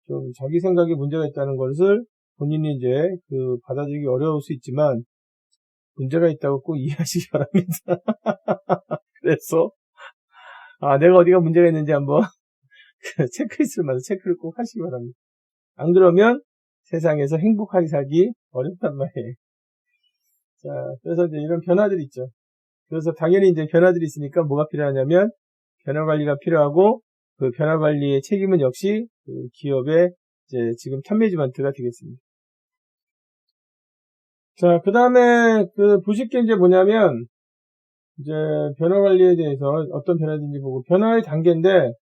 좀 자기 생각에 문제가 있다는 것을 본인이 이제 받아들이기 어려울 수 있지만 문제가 있다고 꼭 이해하시기 바랍니다. 그래서 내가 어디가 문제가 있는지 한번 체크리스트를 체크를 꼭 하시기 바랍니다. 안 그러면 세상에서 행복하게 살기 어렵단 말이에요. 자, 그래서 이제 이런 변화들이 있죠. 그래서 당연히 이제 변화들이 있으니까 뭐가 필요하냐면 변화 관리가 필요하고 그 변화 관리의 책임은 역시 기업의 이제 지금 탑매니지먼트가 되겠습니다. 자, 그 다음에 보실 게 이제 뭐냐면 이제 변화 관리에 대해서 어떤 변화든지 보고 변화의 단계인데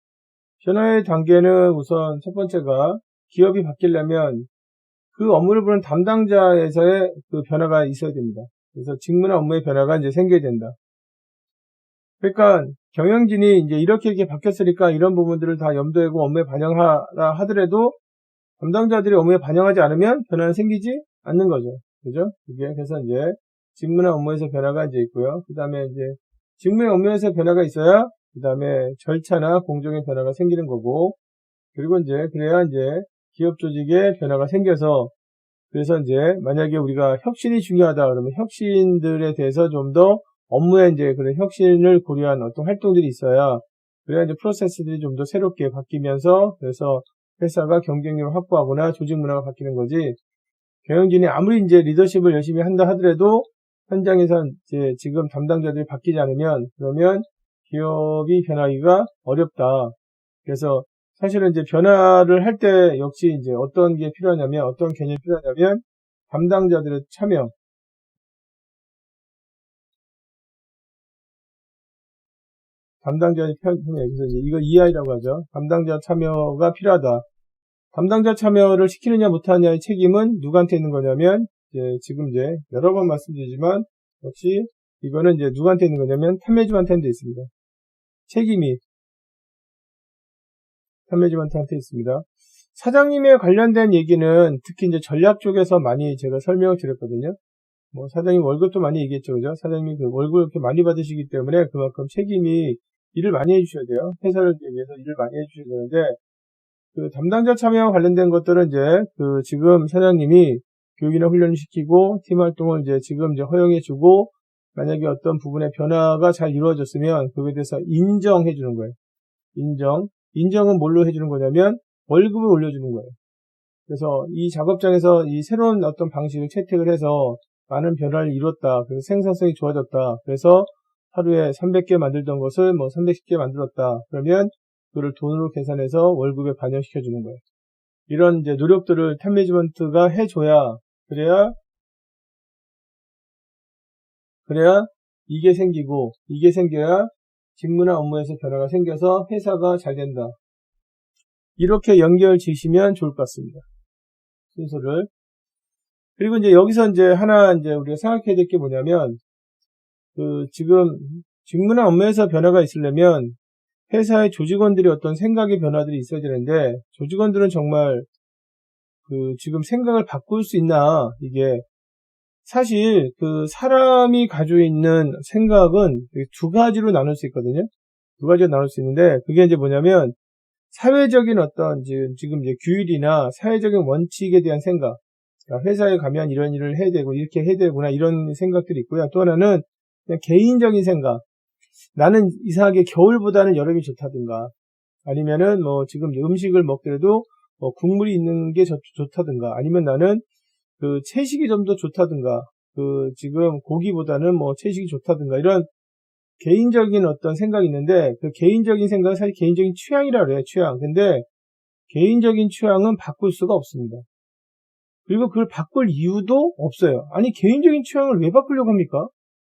변화의 단계는 우선 첫 번째가 기업이 바뀌려면 그 업무를 보는 담당자에서의 그 변화가 있어야 됩니다. 그래서 직무나 업무의 변화가 이제 생겨야 된다. 그러니까 경영진이 이제 이렇게 바뀌었으니까 이런 부분들을 다 염두에고 업무에 반영하라 하더라도 담당자들이 업무에 반영하지 않으면 변화는 생기지 않는 거죠. 그죠? 그래서 이제 직무나 업무에서 변화가 이제 있고요. 그 다음에 이제 직무의 업무에서 변화가 있어야 그 다음에 절차나 공정의 변화가 생기는 거고, 그리고 이제 그래야 이제 기업 조직의 변화가 생겨서 그래서 이제 만약에 우리가 혁신이 중요하다 그러면 혁신들에 대해서 좀 더 업무에 이제 그런 혁신을 고려한 어떤 활동들이 있어야 그래야 이제 프로세스들이 좀 더 새롭게 바뀌면서 그래서 회사가 경쟁력을 확보하거나 조직 문화가 바뀌는 거지. 경영진이 아무리 이제 리더십을 열심히 한다 하더라도 현장에서 이제 지금 담당자들이 바뀌지 않으면 그러면 기업이 변하기가 어렵다. 그래서 사실은 이제 변화를 할 때 역시 이제 어떤 게 필요하냐면 어떤 개념이 필요하냐면 담당자들의 참여. 담당자의 참여. 그래서 이거 EI라고 하죠. 담당자 참여가 필요하다. 담당자 참여를 시키느냐 못하느냐의 책임은 누구한테 있는 거냐면 지금 이제 여러 번 말씀드리지만 역시 이거는 이제 누구한테 있는 거냐면 탑매니지먼트한테 있습니다. 책임이 탑매니지먼트한테 있습니다. 사장님에 관련된 얘기는 특히 이제 전략 쪽에서 많이 제가 설명을 드렸거든요. 뭐 사장님 월급도 많이 얘기했죠, 그죠? 사장님이 그 월급을 이렇게 많이 받으시기 때문에 그만큼 책임이 일을 많이 해주셔야 돼요. 회사를 위해서 일을 많이 해주셔야 되는데 담당자 참여와 관련된 것들은 이제 지금 사장님이 교육이나 훈련을 시키고 팀 활동을 지금 허용해주고 만약에 어떤 부분의 변화가 잘 이루어졌으면 그거에 대해서 인정해주는 거예요. 인정은 뭘로 해주는 거냐면 월급을 올려주는 거예요. 그래서 이 작업장에서 이 새로운 어떤 방식을 채택을 해서 많은 변화를 이뤘다. 그래서 생산성이 좋아졌다. 그래서 하루에 300개 만들던 것을 뭐 310개 만들었다. 그러면 그거를 돈으로 계산해서 월급에 반영시켜 주는 거예요. 이런 이제 노력들을 탑매니지먼트가 해줘야 그래야 그래야 이게 생기고, 이게 생겨야 직무나 업무에서 변화가 생겨서 회사가 잘 된다. 이렇게 연결 지시면 좋을 것 같습니다. 순서를. 그리고 이제 여기서 이제 하나 이제 우리가 생각해야 될 게 뭐냐면, 지금 직무나 업무에서 변화가 있으려면 회사의 조직원들이 어떤 생각의 변화들이 있어야 되는데, 조직원들은 정말 지금 생각을 바꿀 수 있나, 이게. 사실 사람이 가지고 있는 생각은 두 가지로 나눌 수 있거든요. 두 가지로 나눌 수 있는데, 그게 이제 뭐냐면, 사회적인 어떤 지금 이제 규율이나 사회적인 원칙에 대한 생각. 그러니까 회사에 가면 이런 일을 해야 되고, 이렇게 해야 되구나, 이런 생각들이 있고요. 또 하나는 그냥 개인적인 생각. 나는 이상하게 겨울보다는 여름이 좋다든가, 아니면은 뭐 지금 음식을 먹더라도 국물이 있는 게 좋다든가, 아니면 나는 채식이 좀 더 좋다든가, 지금 고기보다는 뭐 채식이 좋다든가, 이런 개인적인 어떤 생각이 있는데, 그 개인적인 생각은 사실 개인적인 취향이라 그래요, 취향. 근데 개인적인 취향은 바꿀 수가 없습니다. 그리고 그걸 바꿀 이유도 없어요. 아니, 개인적인 취향을 왜 바꾸려고 합니까?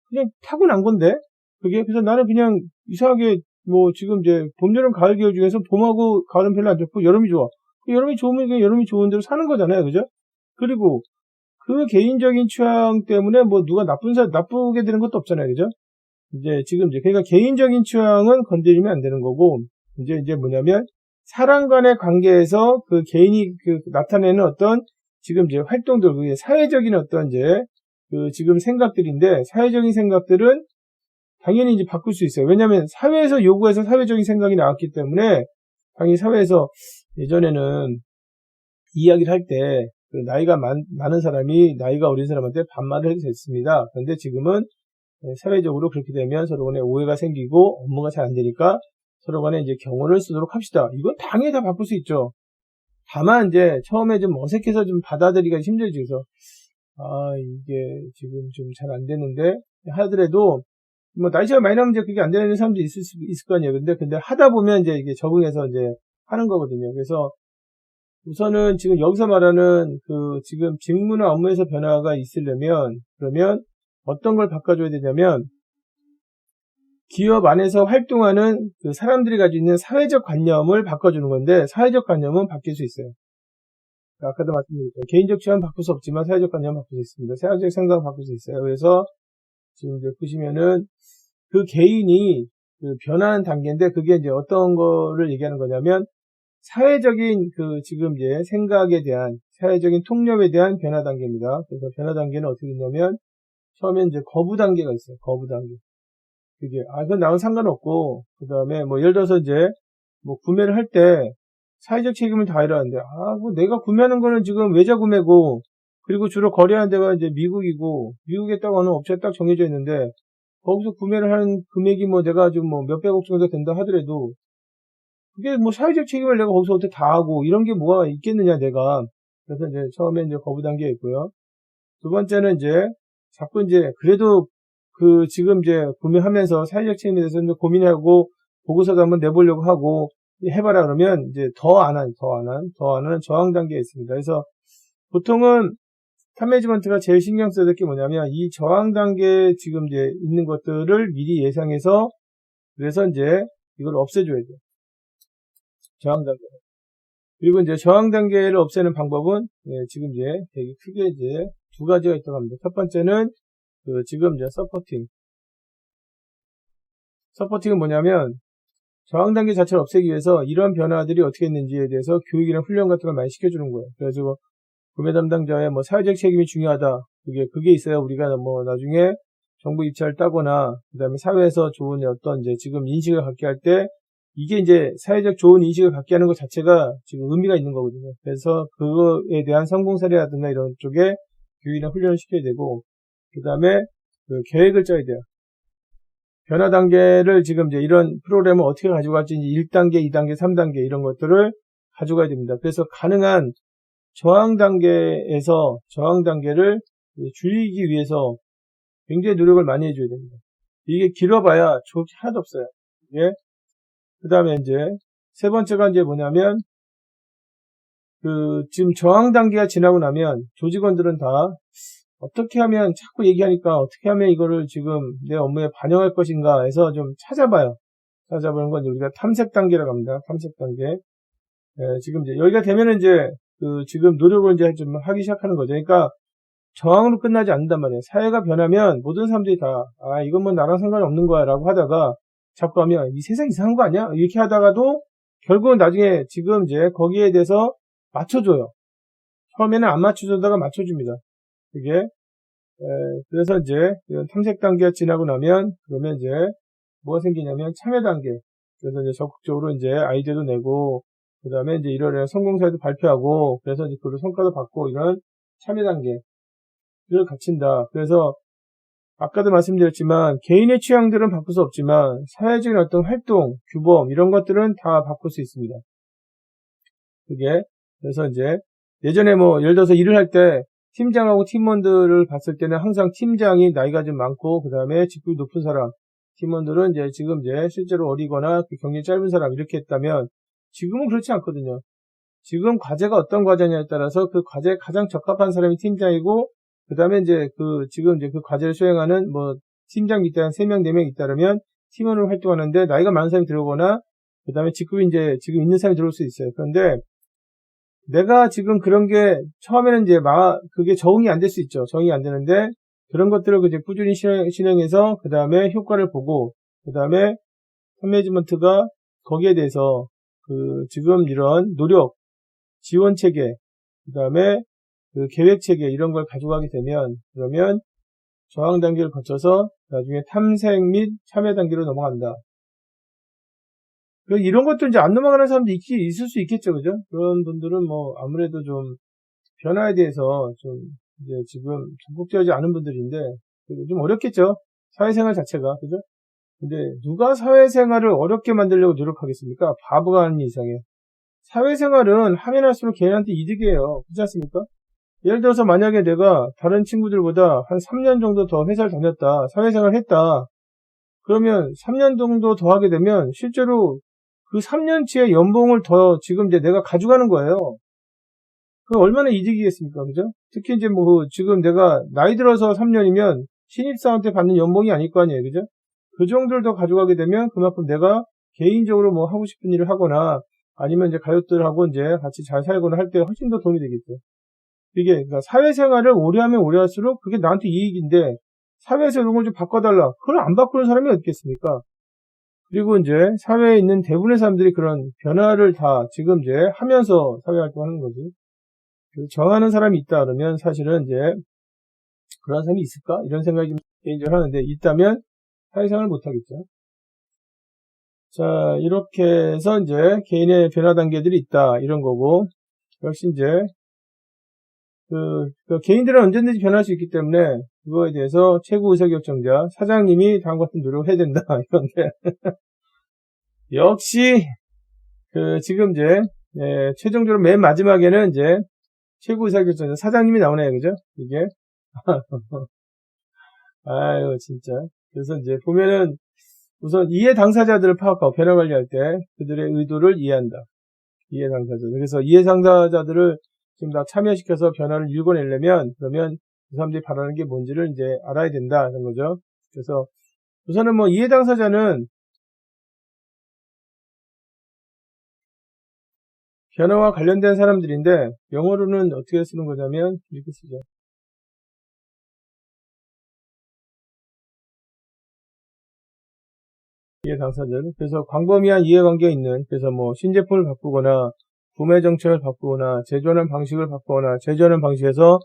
그냥 타고난 건데, 그게. 그래서 나는 그냥 이상하게 뭐 지금 이제 봄, 여름, 가을, 겨울 중에서 봄하고 가을은 별로 안 좋고 여름이 좋아. 여름이 좋으면 그냥 여름이 좋은 대로 사는 거잖아요, 그죠? 그리고 그 개인적인 취향 때문에 뭐 누가 나쁘게 되는 것도 없잖아요, 그죠? 그러니까 개인적인 취향은 건드리면 안 되는 거고, 이제 뭐냐면, 사람 간의 관계에서 그 개인이 나타내는 어떤 지금 이제 활동들, 그게 사회적인 어떤 이제 지금 생각들인데, 사회적인 생각들은 당연히 이제 바꿀 수 있어요. 왜냐면 사회에서 요구해서 사회적인 생각이 나왔기 때문에, 당연히 사회에서 예전에는 이야기를 할 때, 나이가 많은 사람이 나이가 어린 사람한테 반말을 해도 됐습니다. 그런데 지금은 사회적으로 그렇게 되면 서로 간에 오해가 생기고 업무가 잘 안 되니까 서로 간에 이제 경호를 쓰도록 합시다. 이건 당연히 다 바꿀 수 있죠. 다만 이제 처음에 좀 어색해서 좀 받아들이기가 힘들지. 그래서 이게 지금 좀 잘 안 되는데 하더라도 뭐 날씨가 많이 나면 이제 그게 안 되는 사람도 있을 거 아니에요. 근데 하다 보면 이제 이게 적응해서 이제 하는 거거든요. 그래서 우선은 지금 여기서 말하는 지금 직무나 업무에서 변화가 있으려면, 그러면 어떤 걸 바꿔줘야 되냐면, 기업 안에서 활동하는 사람들이 가지고 있는 사회적 관념을 바꿔주는 건데, 사회적 관념은 바뀔 수 있어요. 아까도 말씀드렸죠. 개인적 취향은 바꿀 수 없지만 사회적 관념은 바꿀 수 있습니다. 사회적 생각은 바꿀 수 있어요. 그래서 지금 이제 보시면은 그 개인이 변화하는 단계인데, 그게 이제 어떤 거를 얘기하는 거냐면, 사회적인 지금 이제 생각에 대한, 사회적인 통념에 대한 변화 단계입니다. 그래서 변화 단계는 어떻게 되냐면, 처음에 이제 거부 단계가 있어요. 거부 단계. 그게, 그건 나랑 상관없고, 그 다음에 뭐 예를 들어서 이제 뭐 구매를 할 때 사회적 책임을 다하려 하는데, 뭐 내가 구매하는 거는 지금 외자 구매고, 그리고 주로 거래하는 데가 이제 미국이고, 미국에 딱 어느 업체에 딱 정해져 있는데, 거기서 구매를 하는 금액이 뭐 내가 좀 뭐 몇백억 정도 된다 하더라도, 그게 뭐 사회적 책임을 내가 거기서 어떻게 다 하고 이런 게 뭐가 있겠느냐 내가. 그래서 이제 처음에 이제 거부 단계가 있고요. 두 번째는 이제 자꾸 이제 그래도 지금 이제 구매하면서 사회적 책임에 대해서 이제 고민하고 보고서도 한번 내보려고 하고 해봐라 그러면 이제 더 안 하는 저항 단계에 있습니다. 그래서 보통은 탑 매니지먼트가 제일 신경 써야 될 게 뭐냐면 이 저항 단계에 지금 이제 있는 것들을 미리 예상해서 그래서 이제 이걸 없애줘야 돼요. 저항 단계. 그리고 이제 저항 단계를 없애는 방법은 지금 이제 되게 크게 이제 두 가지가 있다고 합니다. 첫 번째는 지금 이제 서포팅은 뭐냐면 저항 단계 자체를 없애기 위해서 이런 변화들이 어떻게 있는지에 대해서 교육이나 훈련 같은 걸 많이 시켜주는 거예요. 그래서 구매 담당자의 뭐 사회적 책임이 중요하다. 그게 있어야 우리가 뭐 나중에 정부 입찰을 따거나 그다음에 사회에서 좋은 어떤 이제 지금 인식을 갖게 할 때 이게 이제 사회적 좋은 인식을 갖게 하는 것 자체가 지금 의미가 있는 거거든요. 그래서 그거에 대한 성공 사례라든가 이런 쪽에 교육이나 훈련을 시켜야 되고, 그 다음에 계획을 짜야 돼요. 변화 단계를 지금 이제 이런 프로그램을 어떻게 가져갈지 1단계, 2단계, 3단계 이런 것들을 가져가야 됩니다. 그래서 가능한 저항 단계에서 저항 단계를 줄이기 위해서 굉장히 노력을 많이 해줘야 됩니다. 이게 길어봐야 좋은 게 하나도 없어요. 예. 그 다음에 이제 세 번째가 이제 뭐냐면 지금 저항 단계가 지나고 나면 조직원들은 다 어떻게 하면 자꾸 얘기하니까 어떻게 하면 이거를 지금 내 업무에 반영할 것인가 해서 좀 찾아봐요. 찾아보는 건 우리가 탐색 단계라고 합니다. 탐색 단계. 지금 이제 여기가 되면은 이제 지금 노력을 이제 좀 하기 시작하는 거죠. 그러니까 저항으로 끝나지 않는단 말이에요. 사회가 변하면 모든 사람들이 다, 이건 뭐 나랑 상관없는 거야 라고 하다가 자꾸 하면 이 세상 이상한 거 아니야? 이렇게 하다가도 결국은 나중에 지금 이제 거기에 대해서 맞춰줘요. 처음에는 안 맞춰주다가 맞춰줍니다. 그게, 그래서 이제 탐색 단계가 지나고 나면 그러면 이제 뭐가 생기냐면 참여 단계. 그래서 이제 적극적으로 이제 아이디어도 내고 그 다음에 이제 이런 성공사에도 발표하고 그래서 이제 그걸 성과도 받고 이런 참여 단계를 갖춘다. 그래서 아까도 말씀드렸지만 개인의 취향들은 바꿀 수 없지만 사회적인 어떤 활동, 규범 이런 것들은 다 바꿀 수 있습니다. 그게 그래서 이제 예전에 뭐 예를 들어서 일을 할 때 팀장하고 팀원들을 봤을 때는 항상 팀장이 나이가 좀 많고 그 다음에 직급이 높은 사람, 팀원들은 이제 지금 이제 실제로 어리거나 경력이 짧은 사람 이렇게 했다면 지금은 그렇지 않거든요. 지금 과제가 어떤 과제냐에 따라서 그 과제에 가장 적합한 사람이 팀장이고 그 다음에 이제 지금 이제 그 과제를 수행하는 뭐 팀장 밑에 한 3명, 4명 있다면 팀원으로 활동하는데 나이가 많은 사람이 들어오거나 그 다음에 직급이 이제 지금 있는 사람이 들어올 수 있어요. 그런데 내가 지금 그런 게 처음에는 이제 그게 적응이 안 될 수 있죠. 적응이 안 되는데 그런 것들을 이제 꾸준히 실행해서 그 다음에 효과를 보고 그 다음에 탑매니지먼트가 거기에 대해서 지금 이런 노력, 지원 체계, 그 다음에 계획 체계 이런 걸 가져가게 되면 그러면 저항 단계를 거쳐서 나중에 탐색 및 참여 단계로 넘어간다. 이런 것도 이제 안 넘어가는 사람도 있을 수 있겠죠, 그죠? 그런 분들은 뭐 아무래도 좀 변화에 대해서 좀 이제 지금 적극적이지 않은 분들인데 좀 어렵겠죠, 사회생활 자체가, 그죠? 근데 누가 사회생활을 어렵게 만들려고 노력하겠습니까? 바보가 아닌 이상에. 사회생활은 하면 할수록 걔네한테 이득이에요. 그렇지 않습니까? 예를 들어서 만약에 내가 다른 친구들보다 한 3년 정도 더 회사를 다녔다, 사회생활을 했다. 그러면 3년 정도 더 하게 되면 실제로 그 3년치의 연봉을 더 지금 이제 내가 가져가는 거예요. 그럼 얼마나 이득이겠습니까? 그죠? 특히 이제 뭐 지금 내가 나이 들어서 3년이면 신입사원한테 받는 연봉이 아닐 거 아니에요. 그죠? 그 정도를 더 가져가게 되면 그만큼 내가 개인적으로 뭐 하고 싶은 일을 하거나 아니면 이제 가족들하고 이제 같이 잘 살거나 할 때 훨씬 더 도움이 되겠죠. 이게 그러니까 사회생활을 오래 하면 오래 할수록 그게 나한테 이익인데 사회에서 이런 걸 좀 바꿔달라. 그걸 안 바꾸는 사람이 어디 있겠습니까? 그리고 이제 사회에 있는 대부분의 사람들이 그런 변화를 다 지금 이제 하면서 사회활동하는 거지. 정하는 사람이 있다 그러면 사실은 이제 그런 사람이 있을까? 이런 생각이 개인적으로 하는데 있다면 사회생활을 못하겠죠. 자, 이렇게 해서 이제 개인의 변화 단계들이 있다 이런 거고 역시 이제 개인들은 언제든지 변할 수 있기 때문에 그거에 대해서 최고 의사결정자 사장님이 다음과 같은 노력을 해야 된다 이건데 역시 지금 이제 최종적으로 맨 마지막에는 이제 최고 의사결정자 사장님이 나오네요, 그죠? 이게 아유 진짜. 그래서 이제 보면은 우선 이해 당사자들을 파악하고 변화 관리할 때 그들의 의도를 이해한다. 이해 당사자들. 그래서 이해 당사자들을 지금 다 참여시켜서 변화를 읽어내려면 그러면 그 사람들이 바라는 게 뭔지를 이제 알아야 된다 하는 거죠. 그래서 우선은 뭐 이해 당사자는 변화와 관련된 사람들인데 영어로는 어떻게 쓰는 거냐면 이렇게 쓰죠. 이해 당사자들. 그래서 광범위한 이해관계가 있는 그래서 뭐 신제품을 바꾸거나 구매 정책을 바꾸거나 제조하는 방식을 바꾸거나 제조하는 방식에서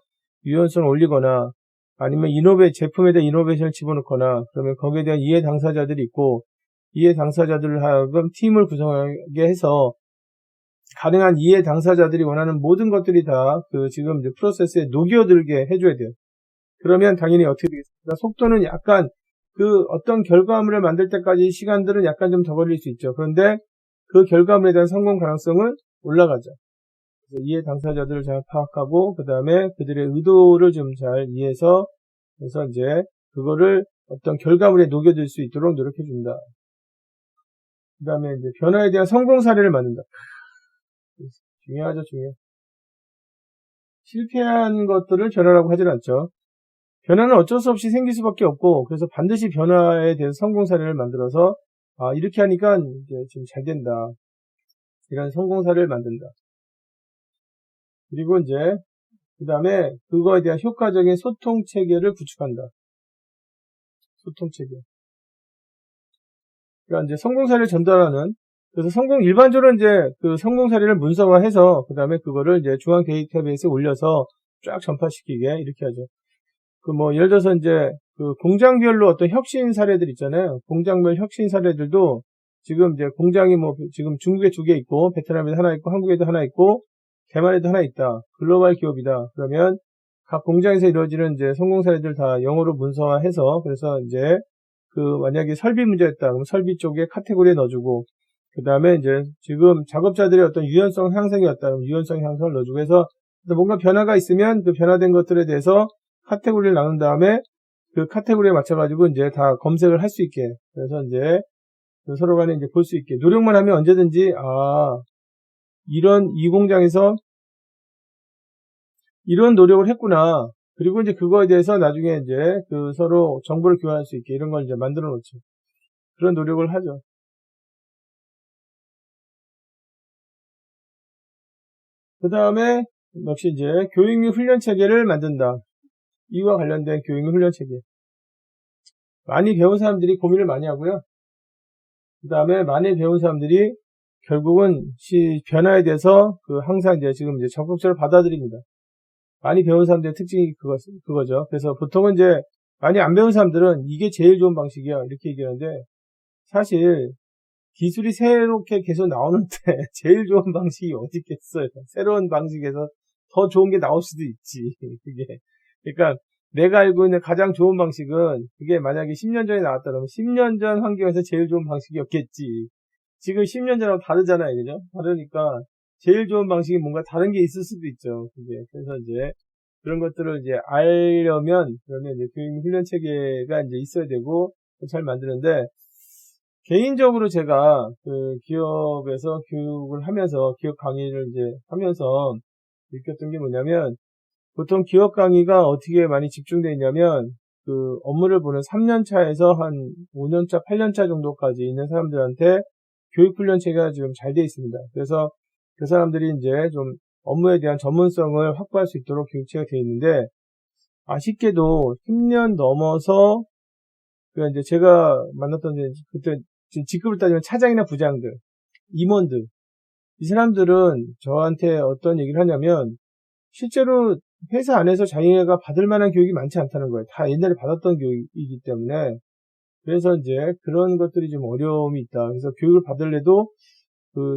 유연성을 올리거나 아니면 제품에 대한 이노베이션을 집어넣거나 그러면 거기에 대한 이해 당사자들이 있고 이해 당사자들을 하여금 팀을 구성하게 해서 가능한 이해 당사자들이 원하는 모든 것들이 다 지금 이제 프로세스에 녹여들게 해줘야 돼요. 그러면 당연히 어떻게 되겠습니까? 속도는 약간 어떤 결과물을 만들 때까지 시간들은 약간 좀 더 걸릴 수 있죠. 그런데 그 결과물에 대한 성공 가능성은 올라가죠. 이해 당사자들을 잘 파악하고 그 다음에 그들의 의도를 좀 잘 이해해서 그래서 이제 그거를 어떤 결과물에 녹여들 수 있도록 노력해 준다. 그 다음에 이제 변화에 대한 성공 사례를 만든다. 중요하죠, 중요해. 실패한 것들을 변화라고 하진 않죠. 변화는 어쩔 수 없이 생길 수밖에 없고, 그래서 반드시 변화에 대해서 성공 사례를 만들어서, 이렇게 하니까 이제 지금 잘 된다. 이런 성공 사례를 만든다. 그리고 이제, 그 다음에 그거에 대한 효과적인 소통 체계를 구축한다. 소통 체계. 그러니까 이제 성공 사례를 전달하는, 그래서 일반적으로 이제 그 성공 사례를 문서화해서, 그 다음에 그거를 이제 중앙 데이터베이스에 올려서 쫙 전파시키게 이렇게 하죠. 예를 들어서 이제 그 공장별로 어떤 혁신 사례들 있잖아요. 공장별 혁신 사례들도 지금 이제 공장이 지금 중국에 2개 있고, 베트남에도 하나 있고, 한국에도 하나 있고, 대만에도 하나 있다. 글로벌 기업이다. 그러면 각 공장에서 이루어지는 이제 성공 사례들 다 영어로 문서화해서, 그래서 이제 만약에 설비 문제였다. 그럼 설비 쪽에 카테고리에 넣어주고, 그 다음에 이제 지금 작업자들의 어떤 유연성 향상이었다. 그럼 유연성 향상을 넣어주고 해서 뭔가 변화가 있으면 그 변화된 것들에 대해서 카테고리를 나눈 다음에 그 카테고리에 맞춰가지고 이제 다 검색을 할 수 있게. 그래서 이제 서로 간에 이제 볼 수 있게. 노력만 하면 언제든지, 이 공장에서 이런 노력을 했구나. 그리고 이제 그거에 대해서 나중에 이제 서로 정보를 교환할 수 있게 이런 걸 이제 만들어 놓죠. 그런 노력을 하죠. 그 다음에 역시 이제 교육 및 훈련 체계를 만든다. 이와 관련된 교육 및 훈련 체계. 많이 배운 사람들이 고민을 많이 하고요. 그 다음에 많이 배운 사람들이 결국은 변화에 대해서 항상 이제 지금 이제 적극적으로 받아들입니다. 많이 배운 사람들의 특징이 그거죠. 그래서 보통은 이제 많이 안 배운 사람들은 이게 제일 좋은 방식이야 이렇게 얘기하는데, 사실 기술이 새롭게 계속 나오는데 제일 좋은 방식이 어디 있겠어요. 새로운 방식에서 더 좋은 게 나올 수도 있지. 그게. 그러니까 내가 알고 있는 가장 좋은 방식은 그게 만약에 10년 전에 나왔다 그러면 10년 전 환경에서 제일 좋은 방식이었겠지. 지금 10년 전하고 다르잖아요. 그죠? 다르니까 제일 좋은 방식이 뭔가 다른 게 있을 수도 있죠. 그게. 그래서 이제 그런 것들을 이제 알려면 그러면 이제 교육 훈련 체계가 이제 있어야 되고 잘 만드는데, 개인적으로 제가 기업에서 교육을 하면서 기업 강의를 이제 하면서 느꼈던 게 뭐냐면, 보통 기업 강의가 어떻게 많이 집중되어 있냐면 업무를 보는 3년차에서 한 5년차, 8년차 정도까지 있는 사람들한테 교육 훈련 체계가 지금 잘 되어 있습니다. 그래서 그 사람들이 이제 좀 업무에 대한 전문성을 확보할 수 있도록 교육 체계가 되어 있는데, 아쉽게도 10년 넘어서 이제 제가 만났던 그때 직급을 따지면 차장이나 부장들, 임원들, 이 사람들은 저한테 어떤 얘기를 하냐면, 실제로 회사 안에서 자기가 받을 만한 교육이 많지 않다는 거예요. 다 옛날에 받았던 교육이기 때문에. 그래서 이제 그런 것들이 좀 어려움이 있다. 그래서 교육을 받으려도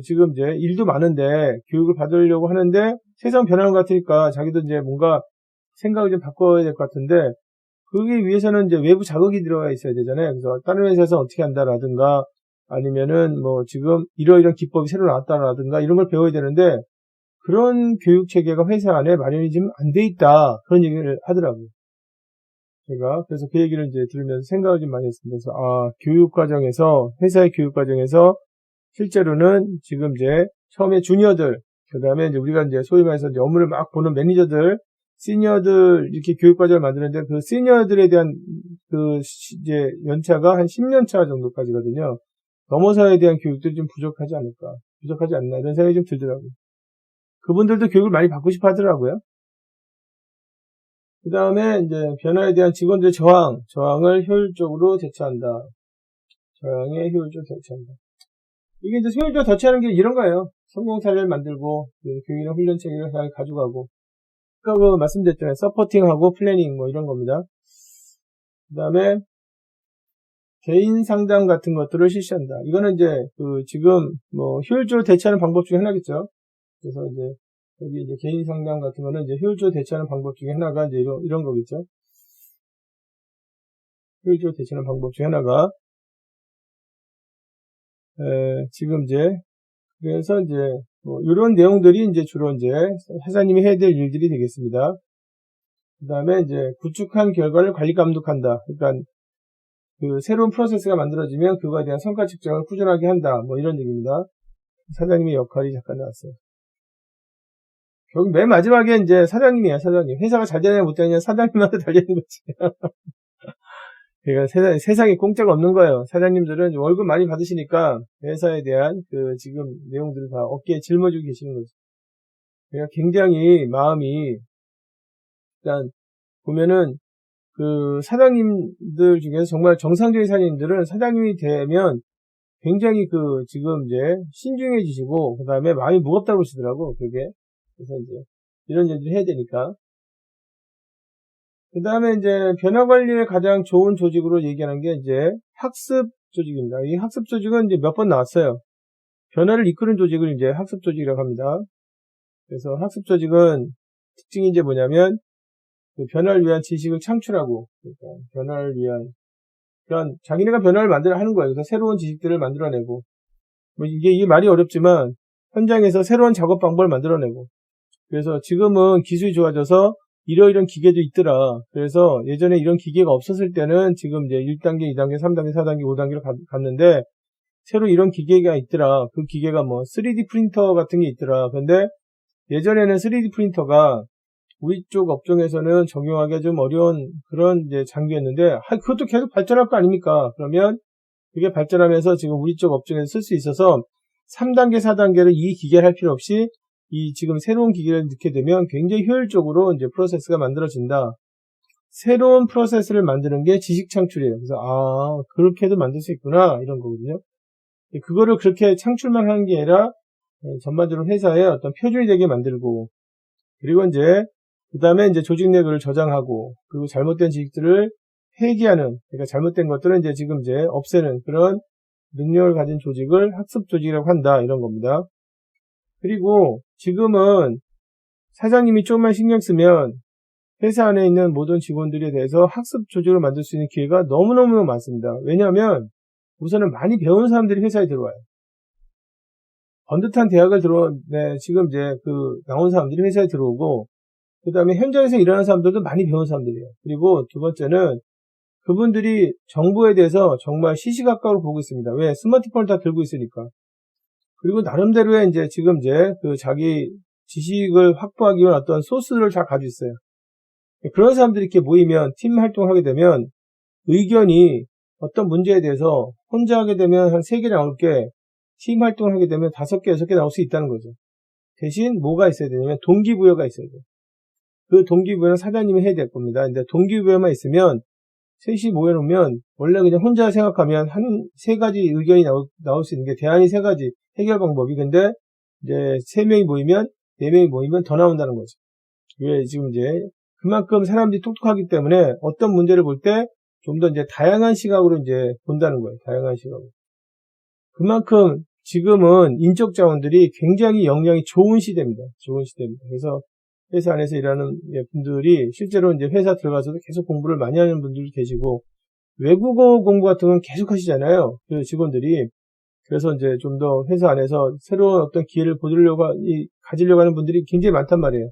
지금 이제 일도 많은데 교육을 받으려고 하는데 세상 변하는 것 같으니까 자기도 이제 뭔가 생각을 좀 바꿔야 될 것 같은데, 그러기 위해서는 이제 외부 자극이 들어가 있어야 되잖아요. 그래서 다른 회사에서 어떻게 한다라든가, 아니면은 지금 이러이러한 기법이 새로 나왔다라든가 이런 걸 배워야 되는데, 그런 교육 체계가 회사 안에 마련이 지금 안 돼 있다. 그런 얘기를 하더라고요. 제가 그래서 그 얘기를 이제 들으면서 생각을 좀 많이 했습니다. 그래서 교육 과정에서, 회사의 교육 과정에서 실제로는 지금 이제 처음에 주니어들, 그 다음에 이제 우리가 이제 소위 말해서 이제 업무를 막 보는 매니저들, 시니어들 이렇게 교육 과정을 만드는데, 그 시니어들에 대한 이제 연차가 한 10년 차 정도까지거든요. 넘어서에 대한 교육들이 좀 부족하지 않나 이런 생각이 좀 들더라고요. 그분들도 교육을 많이 받고 싶어 하더라고요. 그 다음에 이제 변화에 대한 직원들의 저항을 효율적으로 대처한다. 저항에 효율적으로 대처한다. 이게 이제 효율적으로 대처하는 게 이런 거예요. 성공 사례를 만들고, 교육이나 훈련 체계를 잘 가져가고. 아까 말씀드렸잖아요. 서포팅하고 플래닝 이런 겁니다. 그 다음에 개인 상담 같은 것들을 실시한다. 이거는 이제 지금 효율적으로 대처하는 방법 중에 하나겠죠. 그래서 이제 여기 이제 개인 상담 같은 거는 이제 효율적으로 대처하는 방법 중에 하나가 이제 이런 거겠죠. 효율적으로 대처하는 방법 중에 하나가 지금 이제 그래서 이제 이런 내용들이 이제 주로 이제 회사님이 해야 될 일들이 되겠습니다. 그 다음에 이제 구축한 결과를 관리 감독한다. 그러니까 새로운 프로세스가 만들어지면 그거에 대한 성과 측정을 꾸준하게 한다. 이런 얘기입니다. 사장님의 역할이 잠깐 나왔어요. 결국 맨 마지막에 이제 사장님이야, 사장님. 회사가 잘 되냐 못 되냐 사장님한테 달리는 거지. 그러니까 세상에 공짜가 없는 거예요. 사장님들은 월급 많이 받으시니까 회사에 대한 그 지금 내용들을 다 어깨에 짊어지고 계시는 거죠. 그러니까 굉장히 마음이, 일단 보면은 그 사장님들 중에서 정말 정상적인 사장님들은 사장님이 되면 굉장히 그 지금 이제 신중해지시고 그 다음에 마음이 무겁다고 그러시더라고. 그게. 그래서 이제 이런 일을 해야 되니까. 그 다음에 이제 변화 관리의 가장 좋은 조직으로 얘기하는 게 이제 학습 조직입니다. 이 학습 조직은 이제 몇 번 나왔어요. 변화를 이끄는 조직을 이제 학습 조직이라고 합니다. 그래서 학습 조직은 특징이 이제 뭐냐면 그 변화를 위한 지식을 창출하고, 그러니까 변화를 위한, 그러니까 자기네가 변화를 만들어 하는 거예요. 그래서 새로운 지식들을 만들어내고, 뭐 이게 말이 어렵지만 현장에서 새로운 작업 방법을 만들어내고, 그래서 지금은 기술이 좋아져서 이러이런 기계도 있더라. 그래서 예전에 이런 기계가 없었을 때는 지금 이제 1단계, 2단계, 3단계, 4단계, 5단계로 갔는데 새로 이런 기계가 있더라. 그 기계가 뭐 3D 프린터 같은 게 있더라. 근데 예전에는 3D 프린터가 우리 쪽 업종에서는 적용하기가 좀 어려운 그런 이제 장비였는데, 그것도 계속 발전할 거 아닙니까? 그러면 그게 발전하면서 지금 우리 쪽 업종에서 쓸 수 있어서 3단계, 4단계를 이 기계를 할 필요 없이 이 지금 새로운 기계를 넣게 되면 굉장히 효율적으로 이제 프로세스가 만들어진다. 새로운 프로세스를 만드는 게 지식 창출이에요. 그래서 그렇게도 만들 수 있구나 이런 거거든요. 그거를 그렇게 창출만 하는 게 아니라 전반적으로 회사에 어떤 표준이 되게 만들고, 그리고 이제 그 다음에 이제 조직 내 그걸 저장하고, 그리고 잘못된 지식들을 폐기하는, 그러니까 잘못된 것들은 이제 지금 이제 없애는 그런 능력을 가진 조직을 학습 조직이라고 한다 이런 겁니다. 그리고 지금은 사장님이 조금만 신경 쓰면 회사 안에 있는 모든 직원들에 대해서 학습 조직을 만들 수 있는 기회가 너무너무 많습니다. 왜냐하면 우선은 많이 배운 사람들이 회사에 들어와요. 번듯한 대학을 지금 이제 나온 사람들이 회사에 들어오고, 그 다음에 현장에서 일하는 사람들도 많이 배운 사람들이에요. 그리고 두 번째는 그분들이 정보에 대해서 정말 시시각각으로 보고 있습니다. 왜? 스마트폰을 다 들고 있으니까. 그리고 나름대로의 이제 지금 이제 자기 지식을 확보하기 위한 어떤 소스를 잘 가지고 있어요. 그런 사람들이 이렇게 모이면 팀 활동을 하게 되면 의견이 어떤 문제에 대해서 혼자 하게 되면 한 3개 나올 게 팀 활동을 하게 되면 5개, 6개 나올 수 있다는 거죠. 대신 뭐가 있어야 되냐면 동기부여가 있어야 돼요. 그 동기부여는 사장님이 해야 될 겁니다. 근데 동기부여만 있으면 셋이 모여놓으면 원래 그냥 혼자 생각하면 한 3가지 의견이 나올 수 있는 게 대안이 3가지 해결 방법이. 근데 이제 3명이 모이면 4명이 모이면 더 나온다는 거죠. 왜 지금 이제 그만큼 사람들이 똑똑하기 때문에 어떤 문제를 볼 때 좀 더 이제 다양한 시각으로 이제 본다는 거예요. 다양한 시각으로. 그만큼 지금은 인적 자원들이 굉장히 역량이 좋은 시대입니다. 좋은 시대입니다. 그래서 회사 안에서 일하는 분들이 실제로 이제 회사 들어가서도 계속 공부를 많이 하는 분들도 계시고, 외국어 공부 같은 건 계속 하시잖아요. 그 직원들이. 그래서 이제 좀 더 회사 안에서 새로운 어떤 기회를 가지려고 하는 분들이 굉장히 많단 말이에요.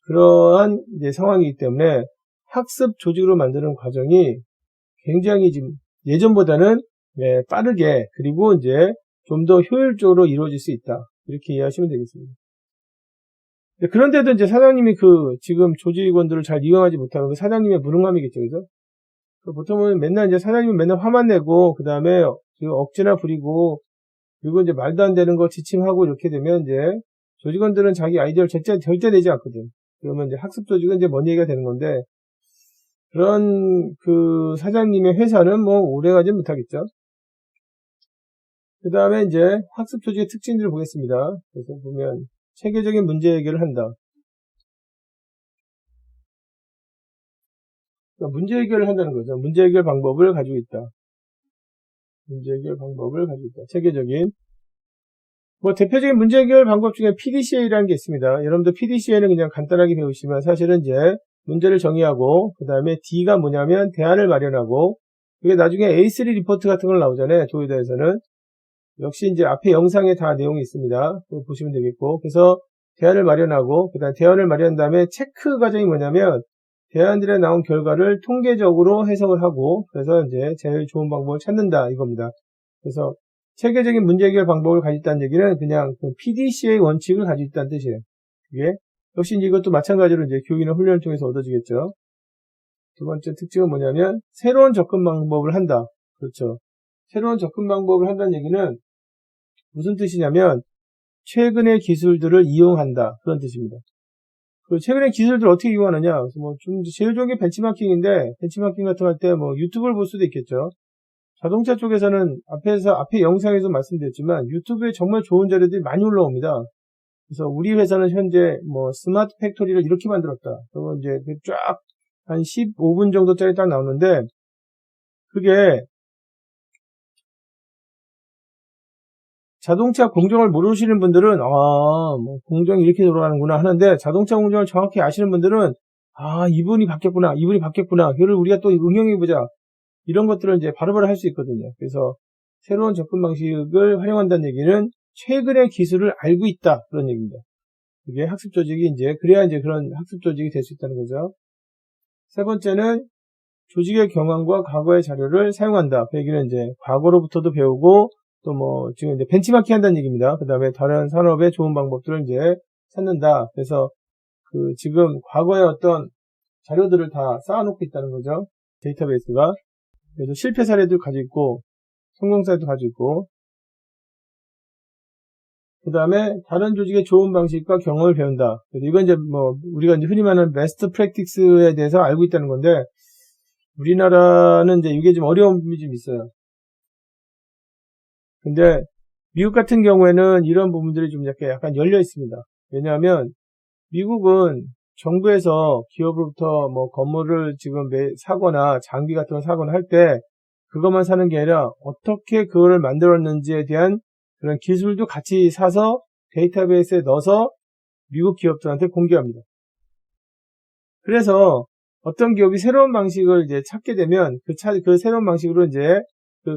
그러한 이제 상황이기 때문에 학습 조직으로 만드는 과정이 굉장히 지금 예전보다는 빠르게, 그리고 이제 좀 더 효율적으로 이루어질 수 있다. 이렇게 이해하시면 되겠습니다. 그런데도 이제 사장님이 지금 조직원들을 잘 이용하지 못하는 그 사장님의 무능함이겠죠, 그죠? 보통은 맨날 이제 사장님은 맨날 화만 내고, 그 다음에 억지나 부리고, 그리고 이제 말도 안 되는 거 지침하고 이렇게 되면 이제 조직원들은 자기 아이디어를 절대 내지 않거든. 그러면 이제 학습 조직은 이제 뭔 얘기가 되는 건데, 그런 사장님의 회사는 뭐 오래 가지 못하겠죠. 그 다음에 이제 학습 조직의 특징들을 보겠습니다. 그래서 보면 체계적인 문제 해결을 한다. 그러니까 문제 해결을 한다는 거죠. 문제 해결 방법을 가지고 있다. 문제 해결 방법을 가지고 있다. 체계적인. 대표적인 문제 해결 방법 중에 PDCA라는 게 있습니다. 여러분들 PDCA는 그냥 간단하게 배우시면 사실은 이제 문제를 정의하고, 그 다음에 D가 뭐냐면 대안을 마련하고, 그게 나중에 A3 리포트 같은 걸 나오잖아요. 도요다에서는. 역시 이제 앞에 영상에 다 내용이 있습니다. 그거 보시면 되겠고. 그래서 대안을 마련하고, 그 다음에 대안을 마련한 다음에 체크 과정이 뭐냐면, 대안들에 나온 결과를 통계적으로 해석을 하고, 그래서 이제 제일 좋은 방법을 찾는다 이겁니다. 그래서 체계적인 문제 해결 방법을 가지고 있다는 얘기는 그냥 PDCA 원칙을 가지고 있다는 뜻이에요. 그게 역시 이제 이것도 마찬가지로 이제 교육이나 훈련을 통해서 얻어지겠죠. 두 번째 특징은 뭐냐면 새로운 접근 방법을 한다. 그렇죠. 새로운 접근 방법을 한다는 얘기는 무슨 뜻이냐면 최근의 기술들을 이용한다. 그런 뜻입니다. 그 최근의 기술들 어떻게 이용하느냐? 뭐 좀 제일 좋은 게 벤치마킹인데 벤치마킹 같은 거 할 때 뭐 유튜브를 볼 수도 있겠죠. 자동차 쪽에서는 앞에 영상에서 말씀드렸지만 유튜브에 정말 좋은 자료들이 많이 올라옵니다. 그래서 우리 회사는 현재 뭐 스마트 팩토리를 이렇게 만들었다. 그리고 이제 쫙 한 15분 정도짜리 딱 나오는데 그게 자동차 공정을 모르시는 분들은 뭐 공정이 이렇게 돌아가는구나 하는데 자동차 공정을 정확히 아시는 분들은 이분이 바뀌었구나 이거를 우리가 또 응용해보자 이런 것들을 이제 바로바로 할 수 있거든요. 그래서 새로운 접근 방식을 활용한다는 얘기는 최근의 기술을 알고 있다 그런 얘기입니다. 이게 학습 조직이 이제 그래야 이제 그런 학습 조직이 될 수 있다는 거죠. 세 번째는 조직의 경험과 과거의 자료를 사용한다. 그 얘기는 이제 과거로부터도 배우고 또 뭐 지금 이제 벤치마킹 한다는 얘기입니다. 그 다음에 다른 산업의 좋은 방법들을 이제 찾는다. 그래서 그 지금 과거의 어떤 자료들을 다 쌓아놓고 있다는 거죠. 데이터베이스가. 그래서 실패 사례도 가지고 있고 성공 사례도 가지고 있고 그 다음에 다른 조직의 좋은 방식과 경험을 배운다. 이건 이제 뭐 우리가 이제 흔히 말하는 베스트 프랙티스에 대해서 알고 있다는 건데 우리나라는 이제 이게 좀 어려움이 좀 있어요. 근데 미국 같은 경우에는 이런 부분들이 좀 약간 열려 있습니다. 왜냐하면 미국은 정부에서 기업으로부터 뭐 건물을 지금 사거나 장비 같은 걸 사거나 할 때 그것만 사는 게 아니라 어떻게 그거를 만들었는지에 대한 그런 기술도 같이 사서 데이터베이스에 넣어서 미국 기업들한테 공개합니다. 그래서 어떤 기업이 새로운 방식을 이제 찾게 되면 그 새로운 방식으로 이제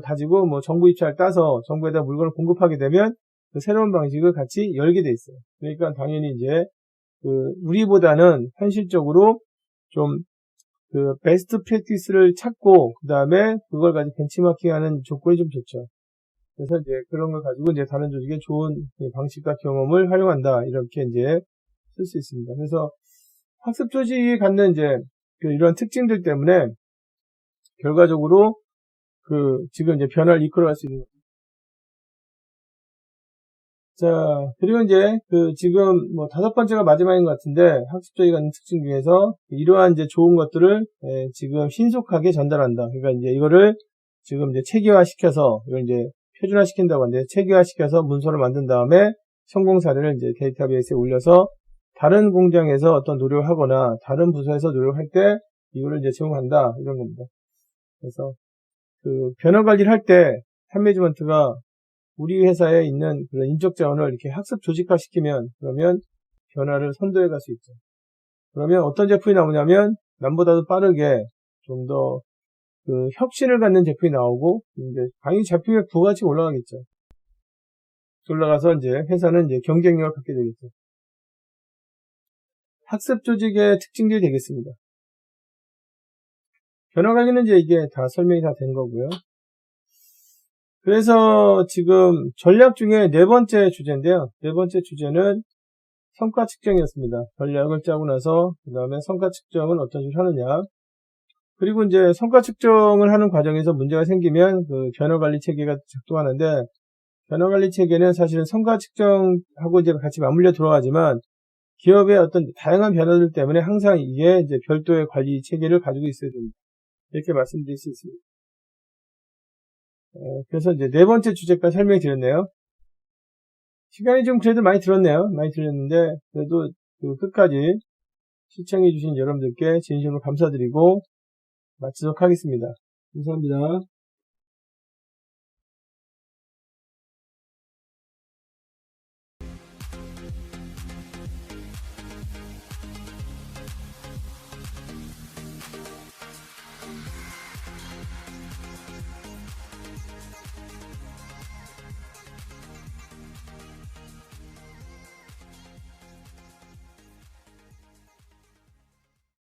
가지고 뭐 정부 입찰 따서 정부에다 물건을 공급하게 되면 그 새로운 방식을 같이 열게 돼 있어요. 그러니까 당연히 이제 우리보다는 현실적으로 좀 베스트 프랙티스를 찾고 그 다음에 그걸 가지고 벤치마킹하는 조건이 좀 좋죠. 그래서 이제 그런 걸 가지고 이제 다른 조직의 좋은 방식과 경험을 활용한다 이렇게 이제 쓸 수 있습니다. 그래서 학습 조직이 갖는 이제 이런 특징들 때문에 결과적으로 지금 이제 변화를 이끌어갈 수 있는 거죠. 자, 그리고 이제 지금 뭐 5번째가 마지막인 것 같은데 학습 조직이 갖는 특징 중에서 이러한 이제 좋은 것들을 지금 신속하게 전달한다. 그러니까 이제 이거를 지금 이제 체계화 시켜서 이걸 이제 표준화 시킨다고 하는데 체계화 시켜서 문서를 만든 다음에 성공 사례를 이제 데이터베이스에 올려서 다른 공장에서 어떤 노력을 하거나 다른 부서에서 노력할 때 이거를 이제 제공한다 이런 겁니다. 그래서 변화 관리를 할 때 탑매니지먼트가 우리 회사에 있는 그런 인적 자원을 이렇게 학습 조직화 시키면 그러면 변화를 선도해 갈 수 있죠. 그러면 어떤 제품이 나오냐면 남보다도 빠르게 좀 더 혁신을 갖는 제품이 나오고 이제 당연히 제품의 부가치가 올라가겠죠. 올라가서 이제 회사는 이제 경쟁력을 갖게 되겠죠. 학습 조직의 특징들이 되겠습니다. 변화 관리는 이제 이게 다 설명이 다 된 거고요. 그래서 지금 전략 중에 4번째 주제인데요. 4번째 주제는 성과 측정이었습니다. 전략을 짜고 나서 그 다음에 성과 측정은 어떤 식으로 하느냐. 그리고 이제 성과 측정을 하는 과정에서 문제가 생기면 변화 관리 체계가 작동하는데 변화 관리 체계는 사실은 성과 측정하고 이제 같이 맞물려 들어가지만 기업의 어떤 다양한 변화들 때문에 항상 이게 이제 별도의 관리 체계를 가지고 있어야 됩니다. 이렇게 말씀드릴 수 있습니다. 그래서 이제 4번째 주제까지 설명해 드렸네요. 시간이 좀 그래도 많이 들었네요. 많이 들었는데 그래도 끝까지 시청해 주신 여러분들께 진심으로 감사드리고 마치도록 하겠습니다. 감사합니다.